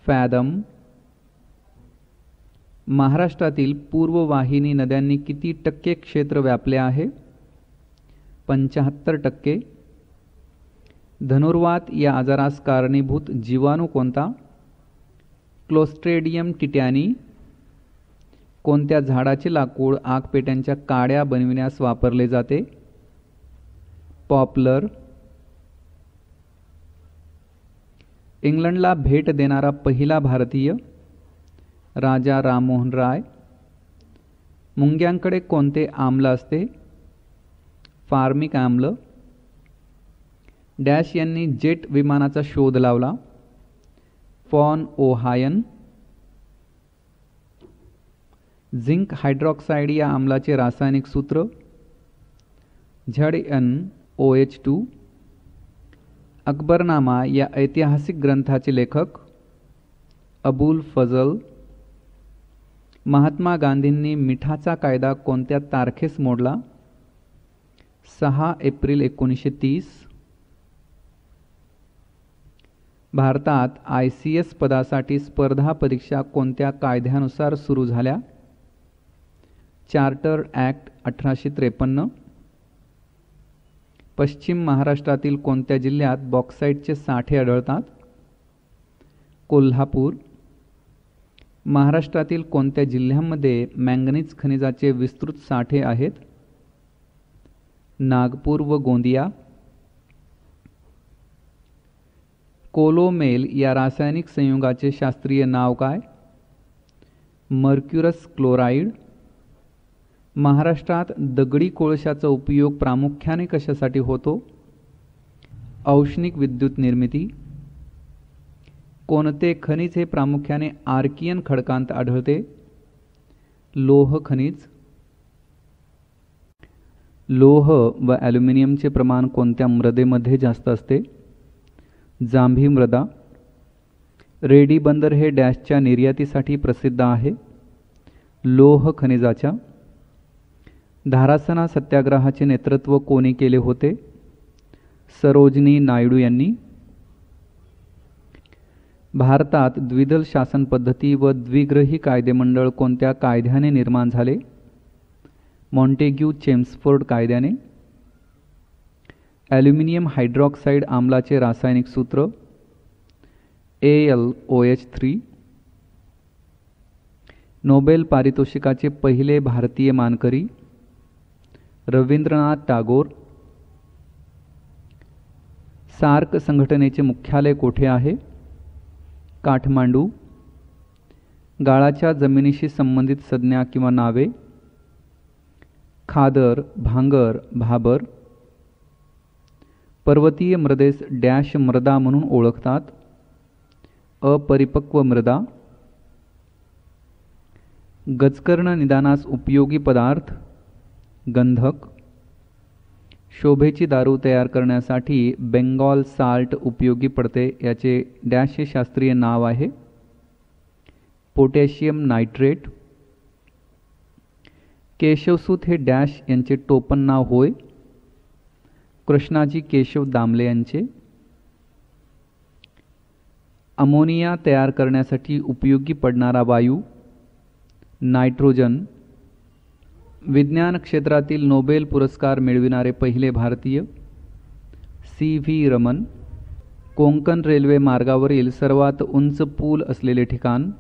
फॅदम. महाराष्ट्रातील पूर्ववाहिनी नद्यांनी किती टक्के क्षेत्र व्यापले आहे? 75%. धनुर्वात या आजारास कारणीभूत जीवाणू कोणता? क्लोस्ट्रेडियम टिटॅनी. कोणत्या झाडाचे लाकूड आगपेट्यांच्या काड्या बनविण्यास वापरले जाते? पॉप्लर. इंग्लंडला भेट देणारा पहिला भारतीय? राजा राममोहन राय. मुंग्यांकडे कोणते आम्ल असते? फार्मिक आम्ल. डॅश यांनी जेट विमानाचा शोध लावला? फॉन ओहायन. झिंक हायड्रॉक्साईड या आम्लाचे रासायनिक सूत्र? ZnOH2. अकबरनामा या ऐतिहासिक ग्रंथाचे लेखक? अबुल फजल. महात्मा गांधींनी मिठाचा कायदा कोणत्या तारखेस मोडला? 6 एप्रिल 1930. भारतात ICS पदासाठी स्पर्धा परीक्षा कोणत्या कायद्यानुसार सुरू झाल्या? Charter act 1853. पश्चिम महाराष्ट्रातील कोणत्या जिल्ह्यात बॉक्साईटचे साठे आढळतात? कोल्हापूर. महाराष्ट्रातील कोणत्या जिल्ह्यामध्ये मॅंगनीज खनिजाचे विस्तृत साठे आहेत? नागपूर व गोंदिया. कोलोमेल या रासायनिक संयुगाचे शास्त्रीय नाव काय? Mercurous chloride. महाराष्ट्रात दगडी कोळशाचा उपयोग प्रामुख्याने कशासाठी होतो? औष्णिक विद्युत निर्मिती. कोणते खनिज हे प्रामुख्याने आर्कियन खडकांत आढळते? लोह खनिज. लोह व ॲल्युमिनियमचे प्रमाण कोणत्या मृदेमध्ये जास्त असते? जांभी मृदा. रेडी बंदर हे डॅशच्या निर्यातीसाठी प्रसिद्ध आहे? लोह खनिजाच्या. धारासना सत्याग्रहाचे नेतृत्व कोणी केले होते? सरोजिनी नायडू यांनी. भारतात द्विदल शासन पद्धती व द्विग्रही कायदेमंडळ कोणत्या कायद्याने निर्माण झाले? मॉन्टेग्यू चेम्सफोर्ड कायद्याने. ॲल्युमिनियम हायड्रॉक्साईड आम्लाचे रासायनिक सूत्र? AlOH3. नोबेल पारितोषिकाचे पहिले भारतीय मानकरी? रवींद्रनाथ टागोर. सार्क संघटनेचे मुख्यालय कोठे आहे? काठमांडू. गाळाच्या जमिनीशी संबंधित संज्ञा किंवा नावे? खादर, भांगर, भाबर. पर्वतीय मृदेस डॅश मृदा म्हणून ओळखतात? अपरिपक्व मृदा. गजकर्ण निदानास उपयोगी पदार्थ? गंधक. शोभेची दारू तयार करण्यासाठी बेंगॉल साल्ट उपयोगी पडते, याचे डॅश हे शास्त्रीय नाव आहे? Potassium nitrate. केशवसूत हे डॅश यांचे टोपण नाव होय? कृष्णाजी केशव दामले यांचे. अमोनिया तयार करण्यासाठी उपयोगी पडणारा वायू? नायट्रोजन. विज्ञान क्षेत्रातील नोबेल पुरस्कार मिळविणारे पहिले भारतीय? CV रमन. कोंकण रेल्वे मार्गावरील सर्वात उंच पूल असलेले ठिकाण?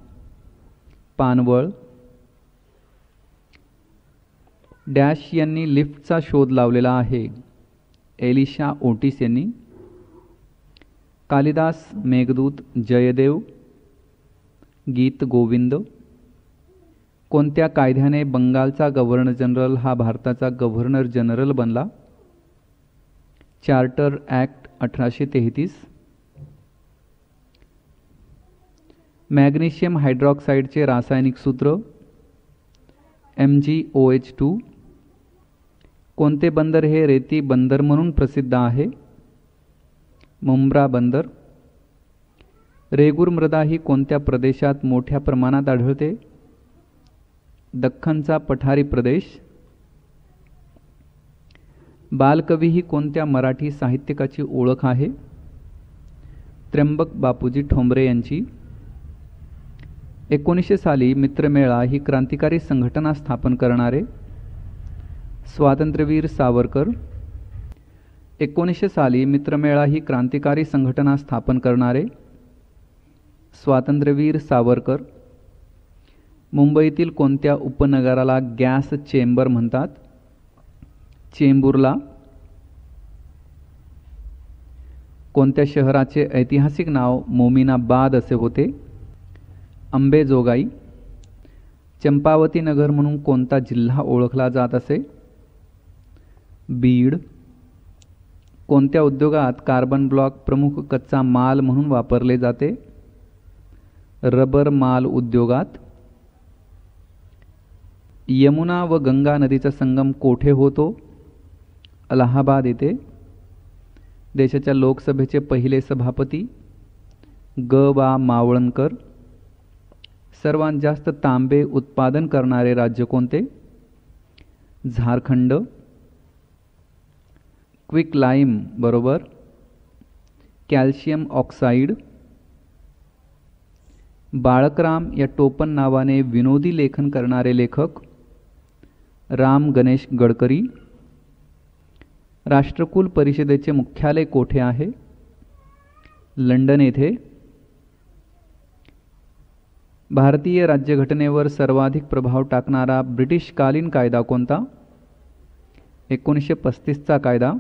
पानवळ. डॅश यांनी लिफ्टचा शोध लावलेला आहे? एलिशा ओटिस यांनी. कालिदास मेघदूत जयदेव. गीत गोविंद. कोणत्या कायद्याने बंगालचा गव्हर्नर जनरल हा भारताचा गव्हर्नर जनरल बनला? Charter act 1833. मॅग्नेशियम हायड्रॉक्साईडचे रासायनिक सूत्र? MgOH2. कोणते बंदर हे रेती बंदर म्हणून प्रसिद्ध आहे? मुंब्रा बंदर. रेगूर मृदा ही कोणत्या प्रदेशात मोठ्या प्रमाणात आढळते? दख्खनचा पठारी प्रदेश. बालकवी ही कोणत्या मराठी साहित्यिकाची ओळख आहे? त्र्यंबक बापूजी ठोंबरे यांची. 1900 साली मित्रमेळा ही क्रांतिकारी संघटना स्थापन करणारे? स्वातंत्र्यवीर सावरकर. 1900 साली मित्रमेळा ही क्रांतिकारी संघटना स्थापन करणारे? स्वातंत्र्यवीर सावरकर. मुंबईतील कोणत्या उपनगराला गॅस चेंबर म्हणतात? चेंबूरला. कोणत्या शहराचे ऐतिहासिक नाव मोमिनाबाद असे होते? अंबेजोगाई. चंपावती नगर म्हणून कोणता जिल्हा ओळखला जात असे? बीड. कोणत्या उद्योगात कार्बन ब्लॉक प्रमुख कच्चा माल म्हणून वापरले जाते? रबर माल उद्योगात. यमुना व गंगा नदीचा संगम कोठे होतो? अलाहाबाद येथे. देशाच्या लोकसभेचे पहिले सभापती? ग. मावळणकर. सर्वात जास्त तांबे उत्पादन करणारे राज्य कोणते? झारखंड. क्विक लाईम बरोबर कॅल्शियम ऑक्साईड. बाळकराम या टोपण नावाने विनोदी लेखन करणारे लेखक? राम गणेश गडकरी. राष्ट्रकुल परिषदेचे मुख्यालय कोठे आहे? लंडन येथे. भारतीय राज्यघटनेवर सर्वाधिक प्रभाव टाकणारा ब्रिटिशकालीन कायदा कोणता? 1935चा कायदा.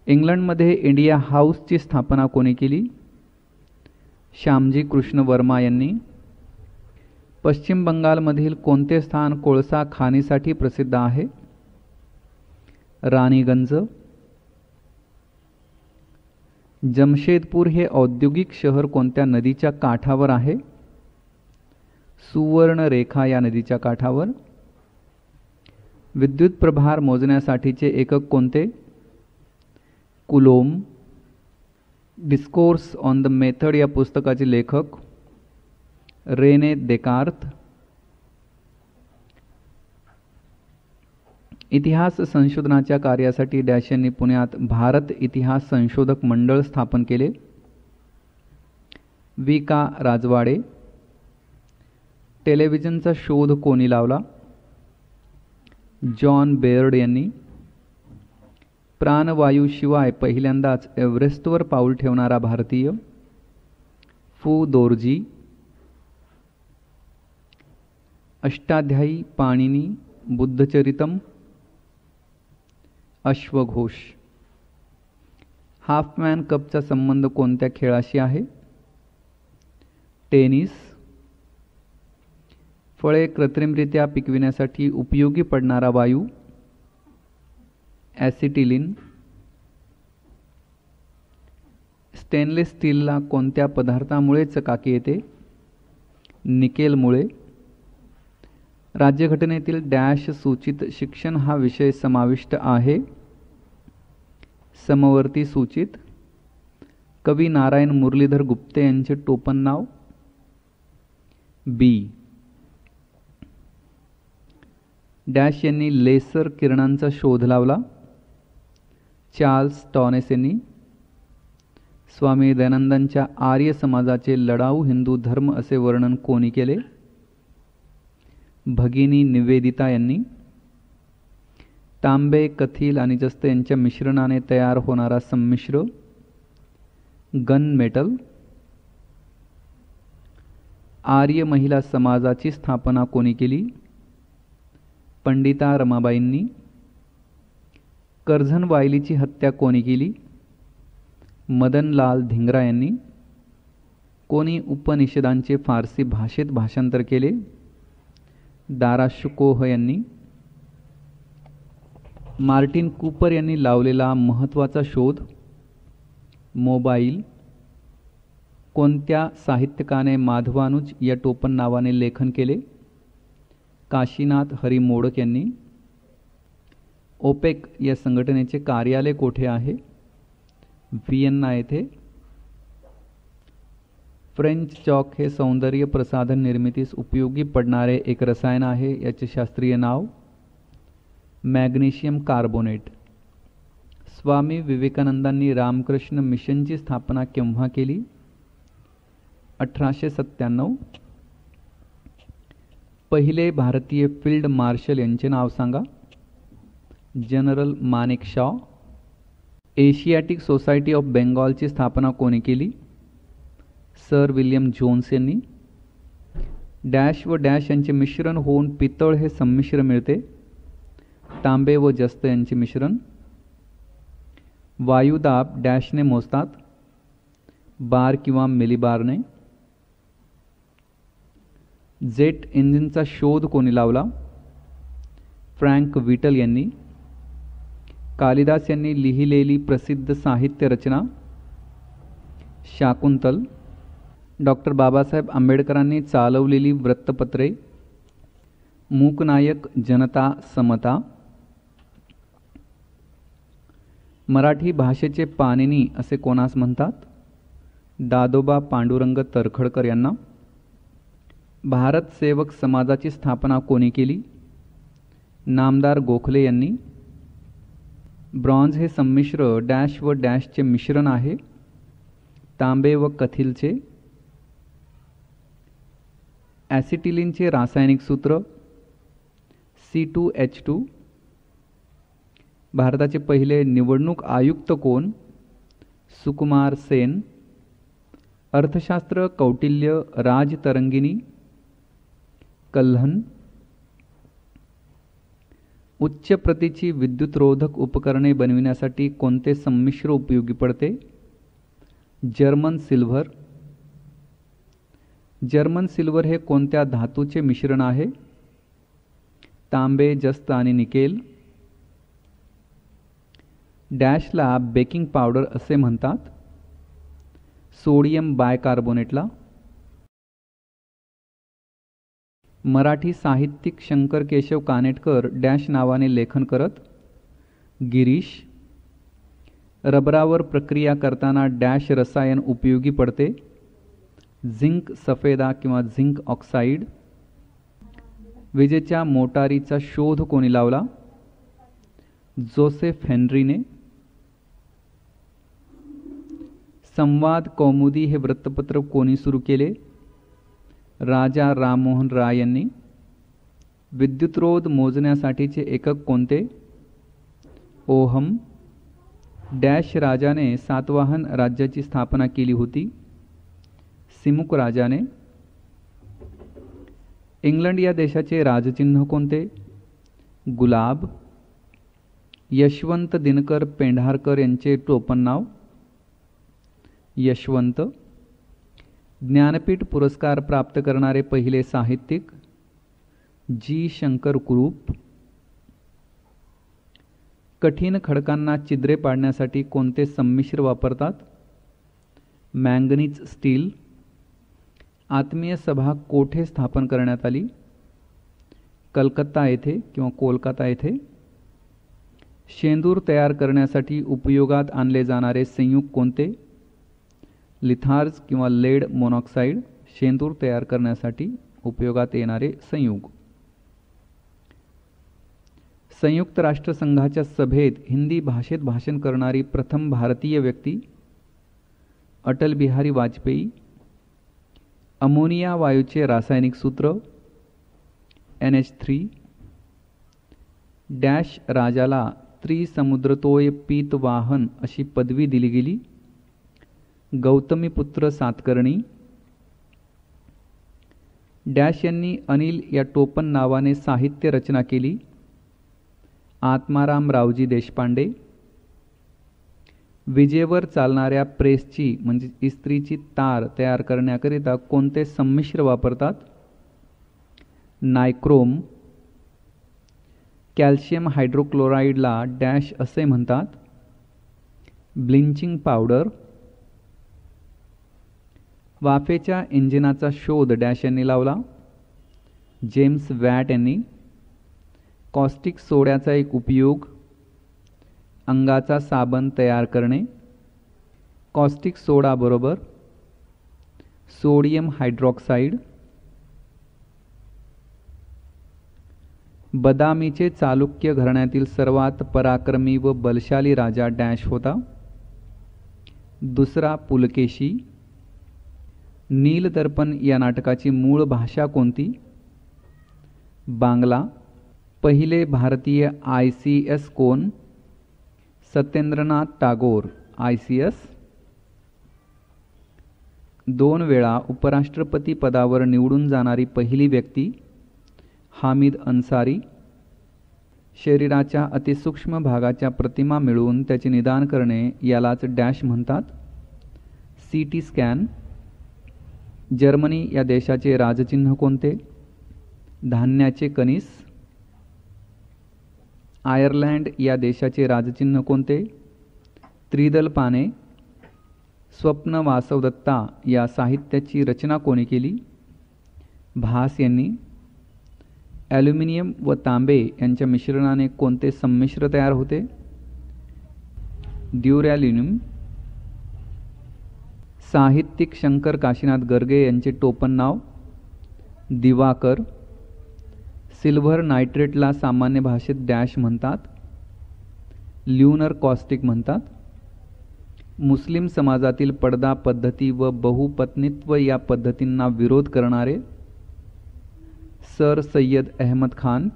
इंग्लंडमध्ये इंडिया हाऊसची स्थापना कोणी केली? श्यामजी कृष्ण वर्मा यांनी. पश्चिम बंगालमधील कोणते स्थान कोळसा खाणीसाठी प्रसिद्ध आहे? राणीगंज. जमशेदपूर हे औद्योगिक शहर कोणत्या नदीच्या काठावर आहे? सुवर्णरेखा या नदीच्या काठावर. विद्युत प्रभार मोजण्यासाठीचे एकक कोणते? Coulomb. Discourse on the method या पुस्तकाचे लेखक रेने देकार्त. इतिहास संशोधनाच्या कार्यासाठी डॅश यांनी पुण्यात भारत इतिहास संशोधक मंडळ स्थापन केले. वि. का. राजवाडे. टेलिव्हिजनचा शोध कोणी लावला? जॉन बेअर्ड यांनी. प्राणवायूशिवाय पहिल्यांदाच एव्हरेस्टवर पाऊल ठेवणारा भारतीय? फू दोरजी. अष्टाध्यायी पाणिनी बुद्धचरितम. अश्वघोष. हाफमॅन कपचा संबंध कोणत्या खेळाशी आहे? टेनिस. फळे कृत्रिमरित्या पिकविण्यासाठी उपयोगी पडणारा वायू? ॲसिटिलिन. स्टेनलेस स्टीलला कोणत्या पदार्थामुळे चकाकी येते? निकेलमुळे. राज्यघटनेतील डॅश सूचित शिक्षण हा विषय समाविष्ट आहे? समवर्ती सूचित. कवी नारायण मुरलीधर गुप्ते यांचे टोपण नाव? बी. डॅश यांनी लेसर किरणांचा शोध लावला? चार्ल्स टॉनेस यांनी. स्वामी दयानंदांच्या आर्य समाजाचे लढाऊ हिंदू धर्म असे वर्णन कोणी केले? भगिनी निवेदिता यांनी. तांबे, कथील आणि जस्त यांच्या मिश्रणाने तयार होणारा संमिश्र? Gun metal. आर्य महिला समाजाची स्थापना कोणी केली? पंडिता रमाबाईंनी. कर्झन वायलीची हत्या कोणी केली? मदनलाल धिंगरा यांनी. कोणी उपनिषदांचे फारसी भाषेत भाषांतर केले? दारा शुकोह यांनी. मार्टिन कूपर यांनी लावलेला महत्त्वाचा शोध? मोबाईल. कोणत्या साहित्यकाने माधवानुज या टोपण नावाने लेखन केले? काशीनाथ हरी मोडक यांनी. ओपेक या संघटनेचे कार्यालय कोठे आहे? व्हिएन्ना येथे. फ्रेंच चॉक हे सौंदर्य प्रसाधन निर्मितीस उपयोगी पडणारे एक रसायन आहे. याचे शास्त्रीय नाव? Magnesium carbonate. स्वामी विवेकानंदांनी रामकृष्ण मिशनची स्थापना केव्हा केली? 1897. पहिले भारतीय फील्ड मार्शल यांचे नाव सांगा? General Manekshaw. Asiatic society of बेंगॉलची स्थापना कोणी केली? सर विल्यम जोन्स यांनी. डॅश व डॅश यांचे मिश्रण होऊन पितळ हे संमिश्र मिळते? तांबे व जस्त यांचे मिश्रण. वायुदाब डॅशने मोजतात? बार किंवा मिलीबारने. जेट इंजिनचा शोध कोणी लावला? फ्रँक विटल यांनी. कालिदास यांनी लिहिलेली प्रसिद्ध साहित्य रचना? शाकुंतल. डॉक्टर बाबासाहेब आंबेडकरांनी चालवलेली वृत्तपत्रे? मूकनायक, जनता, समता. मराठी भाषेचे पाणिनी असे कोणास म्हणतात? दादोबा पांडुरंग तरखडकर यांना. भारत सेवक समाजाची स्थापना कोणी केली? नामदार गोखले यांनी. ब्रॉन्झ हे संमिश्र डॅश व डॅशचे मिश्रण आहे? तांबे व कथीलचे. ॲसिटिलिनचे रासायनिक सूत्र? C2H2. भारताचे पहिले निवडणूक आयुक्त कोण? सुकुमार सेन. अर्थशास्त्र कौटिल्य राजतरंगिणी. कल्हण. उच्च प्रतीची विद्युतरोधक उपकरणे बनविण्यासाठी कोणते संमिश्र उपयोगी पडते? German silver. जर्मन सिल्वर हे कोणत्या धातूचे मिश्रण आहे? तांबे, जस्त आणि निकेल. डॅशला बेकिंग पावडर असे म्हणतात? सोडियम बायकार्बोनेटला. मराठी साहित्यिक शंकर केशव कानेटकर डॅश नावाने लेखन करत? गिरीश. रबरावर प्रक्रिया करताना डॅश रसायन उपयोगी पडते? झिंक सफेदा किंवा झिंक ऑक्साईड. विजेच्या मोटारीचा शोध कोणी लावला? जोसेफ हेनरीने. संवाद कौमुदी हे वृत्तपत्र कोणी सुरू केले? राजा राममोहन राय यांनी. विद्युतरोध मोजण्यासाठीचे एकक कोणते? ओहम. डॅश राजाने सातवाहन राज्याची स्थापना केली होती? सिमुक राजाने. इंग्लंड या देशाचे राजचिन्ह कोणते? गुलाब. यशवंत दिनकर पेंढारकर यांचे टोपणनाव? यशवंत. ज्ञानपीठ पुरस्कार प्राप्त करणारे पहिले साहित्यिक? जी. शंकर कुरूप. कठीण खडकांना छिद्रे पाडण्यासाठी कोणते संमिश्र वापरतात? Manganese steel. आत्मीय सभा कोठे स्थापन करण्यात आली? कलकत्ता येथे किंवा कोलकाता येथे. शेंदूर तयार करण्यासाठी उपयोगात आणले जाणारे संयुग कोणते? लिथार्ज किंवा लेड मोनॉक्साईड. शेंदूर तयार करण्यासाठी उपयोगात येणारे संयुग. संयुक्त राष्ट्रसंघाच्या सभेत हिंदी भाषेत भाषण करणारी प्रथम भारतीय व्यक्ती? अटल बिहारी वाजपेयी. अमोनिया वायूचे रासायनिक सूत्र? NH3. डॅश राजाला त्रिसमुद्रतोय पीतवाहन अशी पदवी दिली गेली? गौतमीपुत्र सातकर्णी. डॅश यांनी अनिल या टोपण नावाने साहित्य रचना केली? आत्माराम रावजी देशपांडे. विजेवर चालणाऱ्या प्रेसची म्हणजे इस्त्रीची तार तयार करण्याकरिता कोणते संमिश्र वापरतात? नायक्रोम. कॅल्शियम हायड्रोक्लोराईडला डॅश असे म्हणतात? ब्लिंचिंग पावडर. वाफेच्या इंजिनाचा शोध डॅश यांनी लावला? जेम्स वॅट यांनी. कॉस्टिक सोड्याचा एक उपयोग? अंगाचा साबण तयार करणे. कॉस्टिक सोडा बरोबर सोडियम हायड्रॉक्साईड. बदामीचे चालुक्य घराण्यातील सर्वात पराक्रमी व बलशाली राजा डॅश होता? दुसरा पुलकेशी. नीलदर्पण या नाटकाची मूळ भाषा कोणती? बांगला. पहिले भारतीय ICS कोण? सत्येंद्रनाथ टागोर. ICS. 2 वेळा उपराष्ट्रपती पदावर निवडून जाणारी पहिली व्यक्ती? हामिद अन्सारी. शरीराच्या अतिसूक्ष्म भागाच्या प्रतिमा मिळवून त्याचे निदान करणे यालाच डॅश म्हणतात? CT scan. जर्मनी या देशाचे राजचिन्ह कोणते? धान्याचे कणीस. आयर्लंड या देशाचे राजचिन्ह कोणते? त्रिदल पाने. स्वप्न वासवदत्ता या साहित्याची रचना कोणी केली? भास यांनी. ॲल्युमिनियम व तांबे यांच्या मिश्रणाने कोणते संमिश्र तयार होते? ड्युरॅल्युमिनियम. साहित्यिक शंकर काशीनाथ गर्गे यांचे टोपण नाव? दिवाकर. सिल्व्हर नायट्रेटला सामान्य भाषेत डॅश म्हणतात? ल्युनर कॉस्टिक म्हणतात. मुस्लिम समाजातील पडदा पद्धती व बहुपत्नीत्व या पद्धतींना विरोध करणारे? सर सय्यद अहमद खान.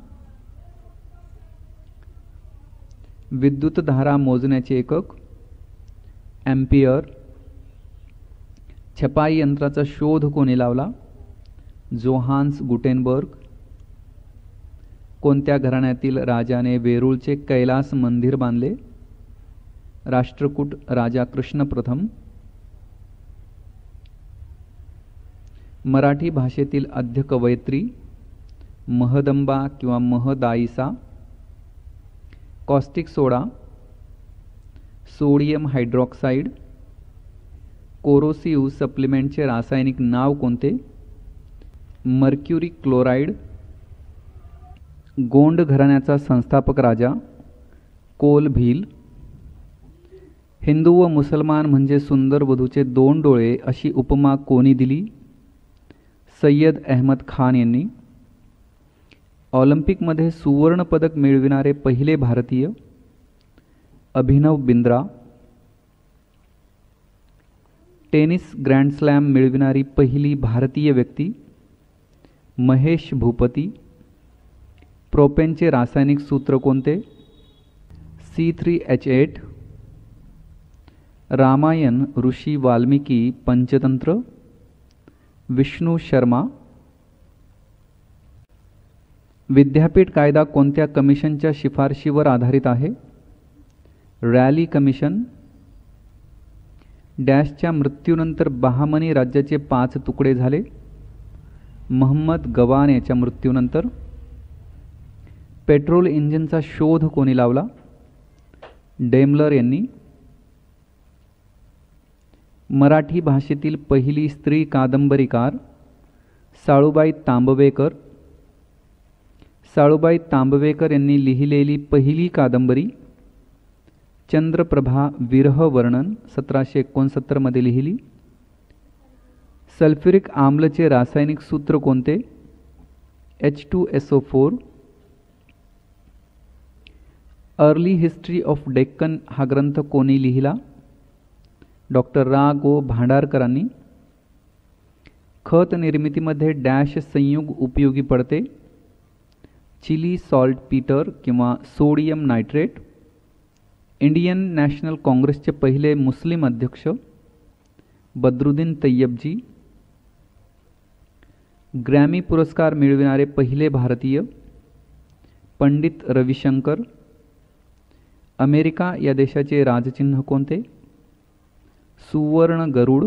विद्युतधारा मोजण्याचे एकक ॲम्पियर. छपाई यंत्राचा शोध कोणी लावला? Johannes Gutenberg. कोणत्या घराण्यातील राजाने वेरूळचे कैलास मंदिर बांधले? राष्ट्रकूट राजा कृष्ण प्रथम. मराठी भाषेतील आद्य कवयित्री महदंबा किंवा महदाईसा. कॉस्टिक सोडा, सोडियम हायड्रॉक्साईड. कोरोसिव्ह सप्लिमेंटचे रासायनिक नाव कोणते? Mercury chloride. गोंड घराण्याचा संस्थापक राजा कोलभील. हिंदू व मुसलमान म्हणजे सुंदर वधूचे दोन डोळे अशी उपमा कोणी दिली? सय्यद अहमद खान यांनी. ऑलिम्पिकमध्ये सुवर्ण पदक मिळविणारे पहिले भारतीय Abhinav Bindra. Tennis grand slam मिळविणारी पहिली भारतीय व्यक्ती महेश भूपती. प्रोपेनचे रासायनिक सूत्र कोणते? C3H8. रामायण ऋषी वाल्मिकी पंचतंत्र विष्णू शर्मा. विद्यापीठ कायदा कोणत्या कमिशनच्या शिफारशीवर आधारित आहे? Rally commission. डॅशच्या मृत्यूनंतर बहामनी राज्याचे 5 तुकडे झाले? महम्मद गवान याच्या मृत्यूनंतर. पेट्रोल इंजिनचा शोध कोणी लावला? डेमलर यांनी. मराठी भाषेतील पहिली स्त्री कादंबरीकार साळुबाई तांबवेकर. साळुबाई तांबवेकर यांनी लिहिलेली पहिली कादंबरी चंद्रप्रभा विरह वर्णन 1769 मध्ये लिहिली. सल्फ्युरिक आम्लचे रासायनिक सूत्र कोणते? H2SO4. Early history of Deccan हा ग्रंथ कोणी लिहिला? डॉक्टर रा गो भांडारकरांनी. खत निर्मितीमध्ये डॅश संयुग उपयोगी पडते? चिली सॉल्ट पीटर किंवा सोडियम नायट्रेट. इंडियन नॅशनल काँग्रेसचे पहिले मुस्लिम अध्यक्ष बद्रुद्दीन तय्यबजी. ग्रॅमी पुरस्कार मिळविणारे पहिले भारतीय पंडित रविशंकर. अमेरिका या देशाचे राजचिन्ह कोणते? सुवर्ण गरुड.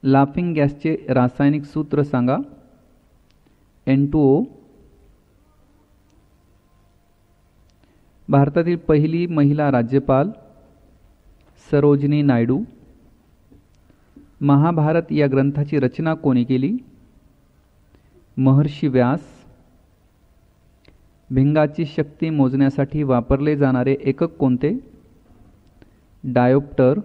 लाफिंग गॅसचे रासायनिक सूत्र सांगा. N2O. भारतातील पहिली महिला राज्यपाल सरोजिनी नायडू. महाभारत या ग्रंथाची रचना कोणी केली? महर्षी व्यास. भिंगाची शक्ती मोजण्यासाठी वापरले जाणारे एकक कोणते? डायोप्टर.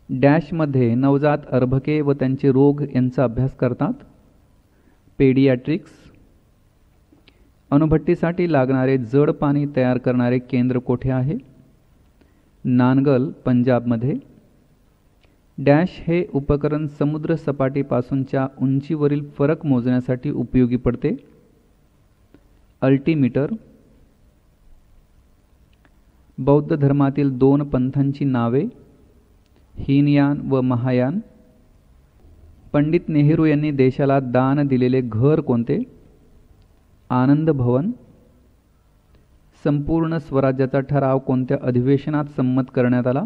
डॅशमध्ये नवजात अर्भके व त्यांचे रोग यांचा अभ्यास करतात? पेडियाट्रिक्स. अणुभट्टीसाठी लागणारे जड पाणी तयार करणारे केंद्र कोठे आहे? नानगल, पंजाबमध्ये. डॅश हे उपकरण समुद्र सपाटीपासूनच्या उंचीवरील फरक मोजण्यासाठी उपयोगी पडते? अल्टीमीटर. बौद्ध धर्मातील 2 पंथांची नावे हीनयान व महायान. पंडित नेहरू यांनी देशाला दान दिलेले घर कोणते? आनंद भवन. संपूर्ण स्वराज्याचा ठराव कोणत्या अधिवेशनात संमत करण्यात आला?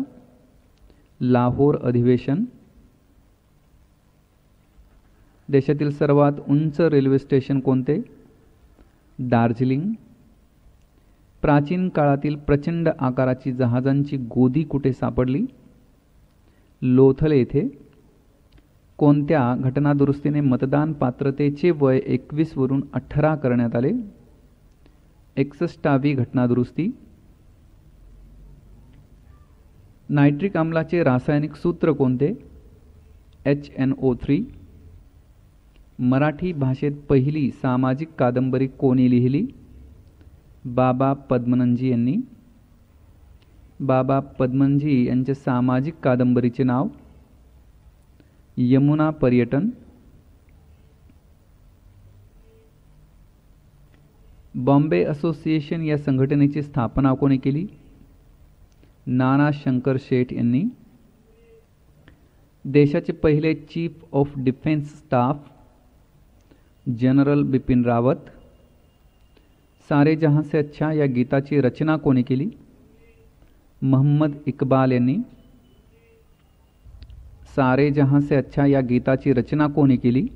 लाहोर अधिवेशन. देशातील सर्वात उंच रेल्वे स्टेशन कोणते? दार्जिलिंग. प्राचीन काळातील प्रचंड आकाराची जहाजांची गोदी कुठे सापडली? लोथल येथे. कोणत्या घटनादुरुस्तीने मतदान पात्रतेचे वय 21 वरून 18 करण्यात आले? 61वी घटनादुरुस्ती. नायट्रिक आम्लाचे रासायनिक सूत्र कोणते? HNO3. मराठी भाषेत पहिली सामाजिक कादंबरी कोणी लिहिली? बाबा पद्मनंजी यांनी. बाबा पद्मनजी यांच्या सामाजिक कादंबरीचे नाव यमुना पर्यटन. बॉम्बे असोसिएशन या संघटनेची स्थापना कोणी केली? नाना शंकर शेठ यांनी. देशाचे पहिले chief of defence staff general Bipin Rawat. सारे जहां से अच्छा या गीताची रचना कोणी केली? मोहम्मद इक्बाल यांनी. सारे जहां से अच्छा या गीताची रचना कोणी केली?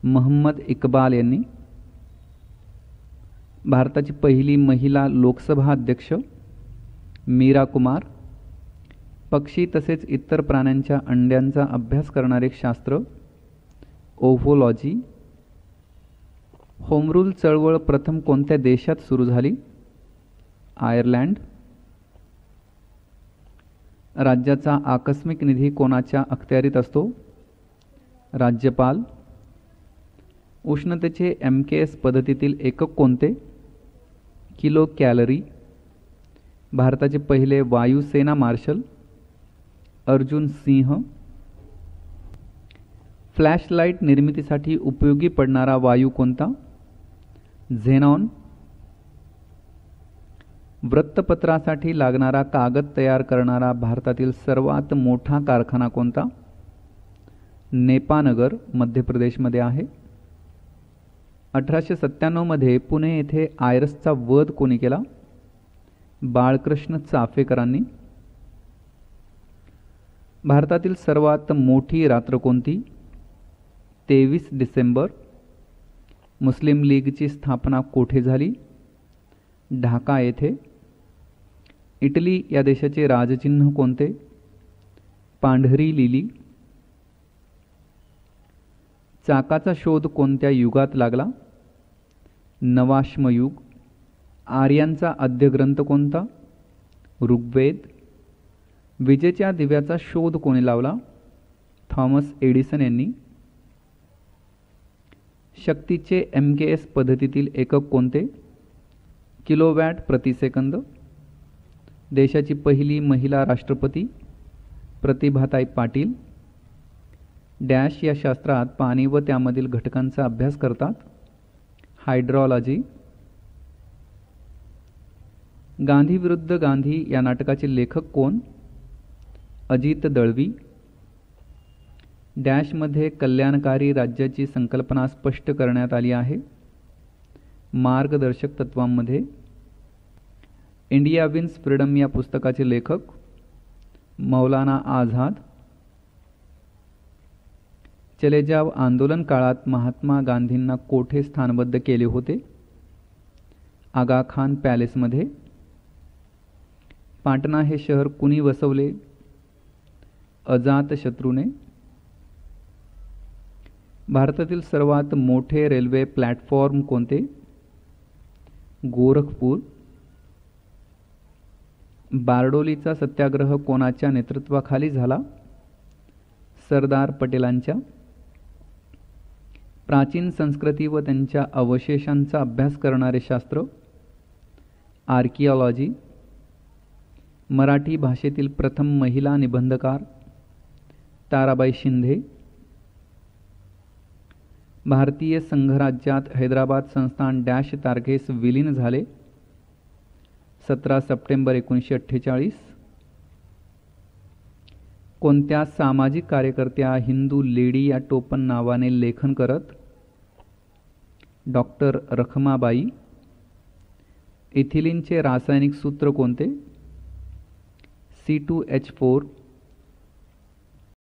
मोहम्मद इक्बाल यांनी. भारताची पहिली महिला लोकसभा अध्यक्ष मीरा कुमार. पक्षी तसेच इतर प्राण्यांच्या अंड्यांचा अभ्यास करणारे शास्त्र ओव्होलॉजी. होम रूल चळवळ प्रथम कोणत्या देशात सुरू झाली? आयर्लंड. राज्याचा आकस्मिक निधी कोणाच्या अखत्यारीत असतो? राज्यपाल. उष्णतेचे MKS पद्धतीतील एकक कोणते? Kilo calorie. भारताचे पहिले वायुसेना मार्शल अर्जुन सिंह. फ्लॅशलाईट निर्मितीसाठी उपयोगी पडणारा वायू कोणता? झेनॉन. वृत्तपत्रासाठी लागणारा कागद तयार करणारा भारतातील सर्वात मोठा कारखाना कोणता? नेपानगर मध्य प्रदेशमध्ये आहे. 1897 मध्ये पुणे येथे आयरसचा वध कोणी केला? बाळकृष्ण चाफेकरांनी. भारतातील सर्वात मोठी रात्र कोणती? 23 डिसेंबर. मुस्लिम लीगची स्थापना कोठे झाली? ढाका येथे. इटली या देशाचे राजचिन्ह कोणते? पांढरी लिली. चाकाचा शोध कोणत्या युगात लागला? नवाश्मयुग. आर्यांचा आद्यग्रंथ कोणता? ऋग्वेद. विजेच्या दिव्याचा शोध कोणी लावला? थॉमस एडिसन यांनी. शक्तीचे MKS पद्धतीतील एकक कोणते? किलोवॅट प्रति सेकंद. देशाची पहिली महिला राष्ट्रपती प्रतिभाताई पाटील. डॅश या शास्त्रात पाणी व त्यामधील घटकांचा अभ्यास करतात? हायड्रॉलॉजी. गांधी विरुद्ध गांधी या नाटकाचे लेखक कोण? अजित दळवी. डॅशमध्ये कल्याणकारी राज्याची संकल्पना स्पष्ट करण्यात आली आहे? मार्गदर्शक तत्वांमध्ये. इंडिया विन्स फ्रीडम या पुस्तकाचे लेखक मौलाना आझाद. चले जाव आंदोलन काळात महात्मा गांधींना कोठे स्थानबद्ध केले होते? आगा खान पॅलेसमध्ये. पाटणा हे शहर कुणी वसवले? अजातशत्रूने. भारतातील सर्वात मोठे रेल्वे प्लॅटफॉर्म कोणते? गोरखपूर. बारडोलीचा सत्याग्रह कोणाच्या नेतृत्वाखाली झाला? सरदार पटेलांच्या. प्राचीन संस्कृती व त्यांच्या अवशेषांचा अभ्यास करणारे शास्त्र आर्किओलॉजी. मराठी भाषेतील प्रथम महिला निबंधकार ताराबाई शिंदे. भारतीय संघराज्यात हैदराबाद संस्थान डॅश तारखेस विलीन झाले? 17 सप्टेंबर 1948. कोणत्या सामाजिक कार्यकर्त्या हिंदू लेडी या टोपण नावाने लेखन करत? डॉक्टर रखमाबाई. इथिलीनचे रासायनिक सूत्र कोणते? C2H4.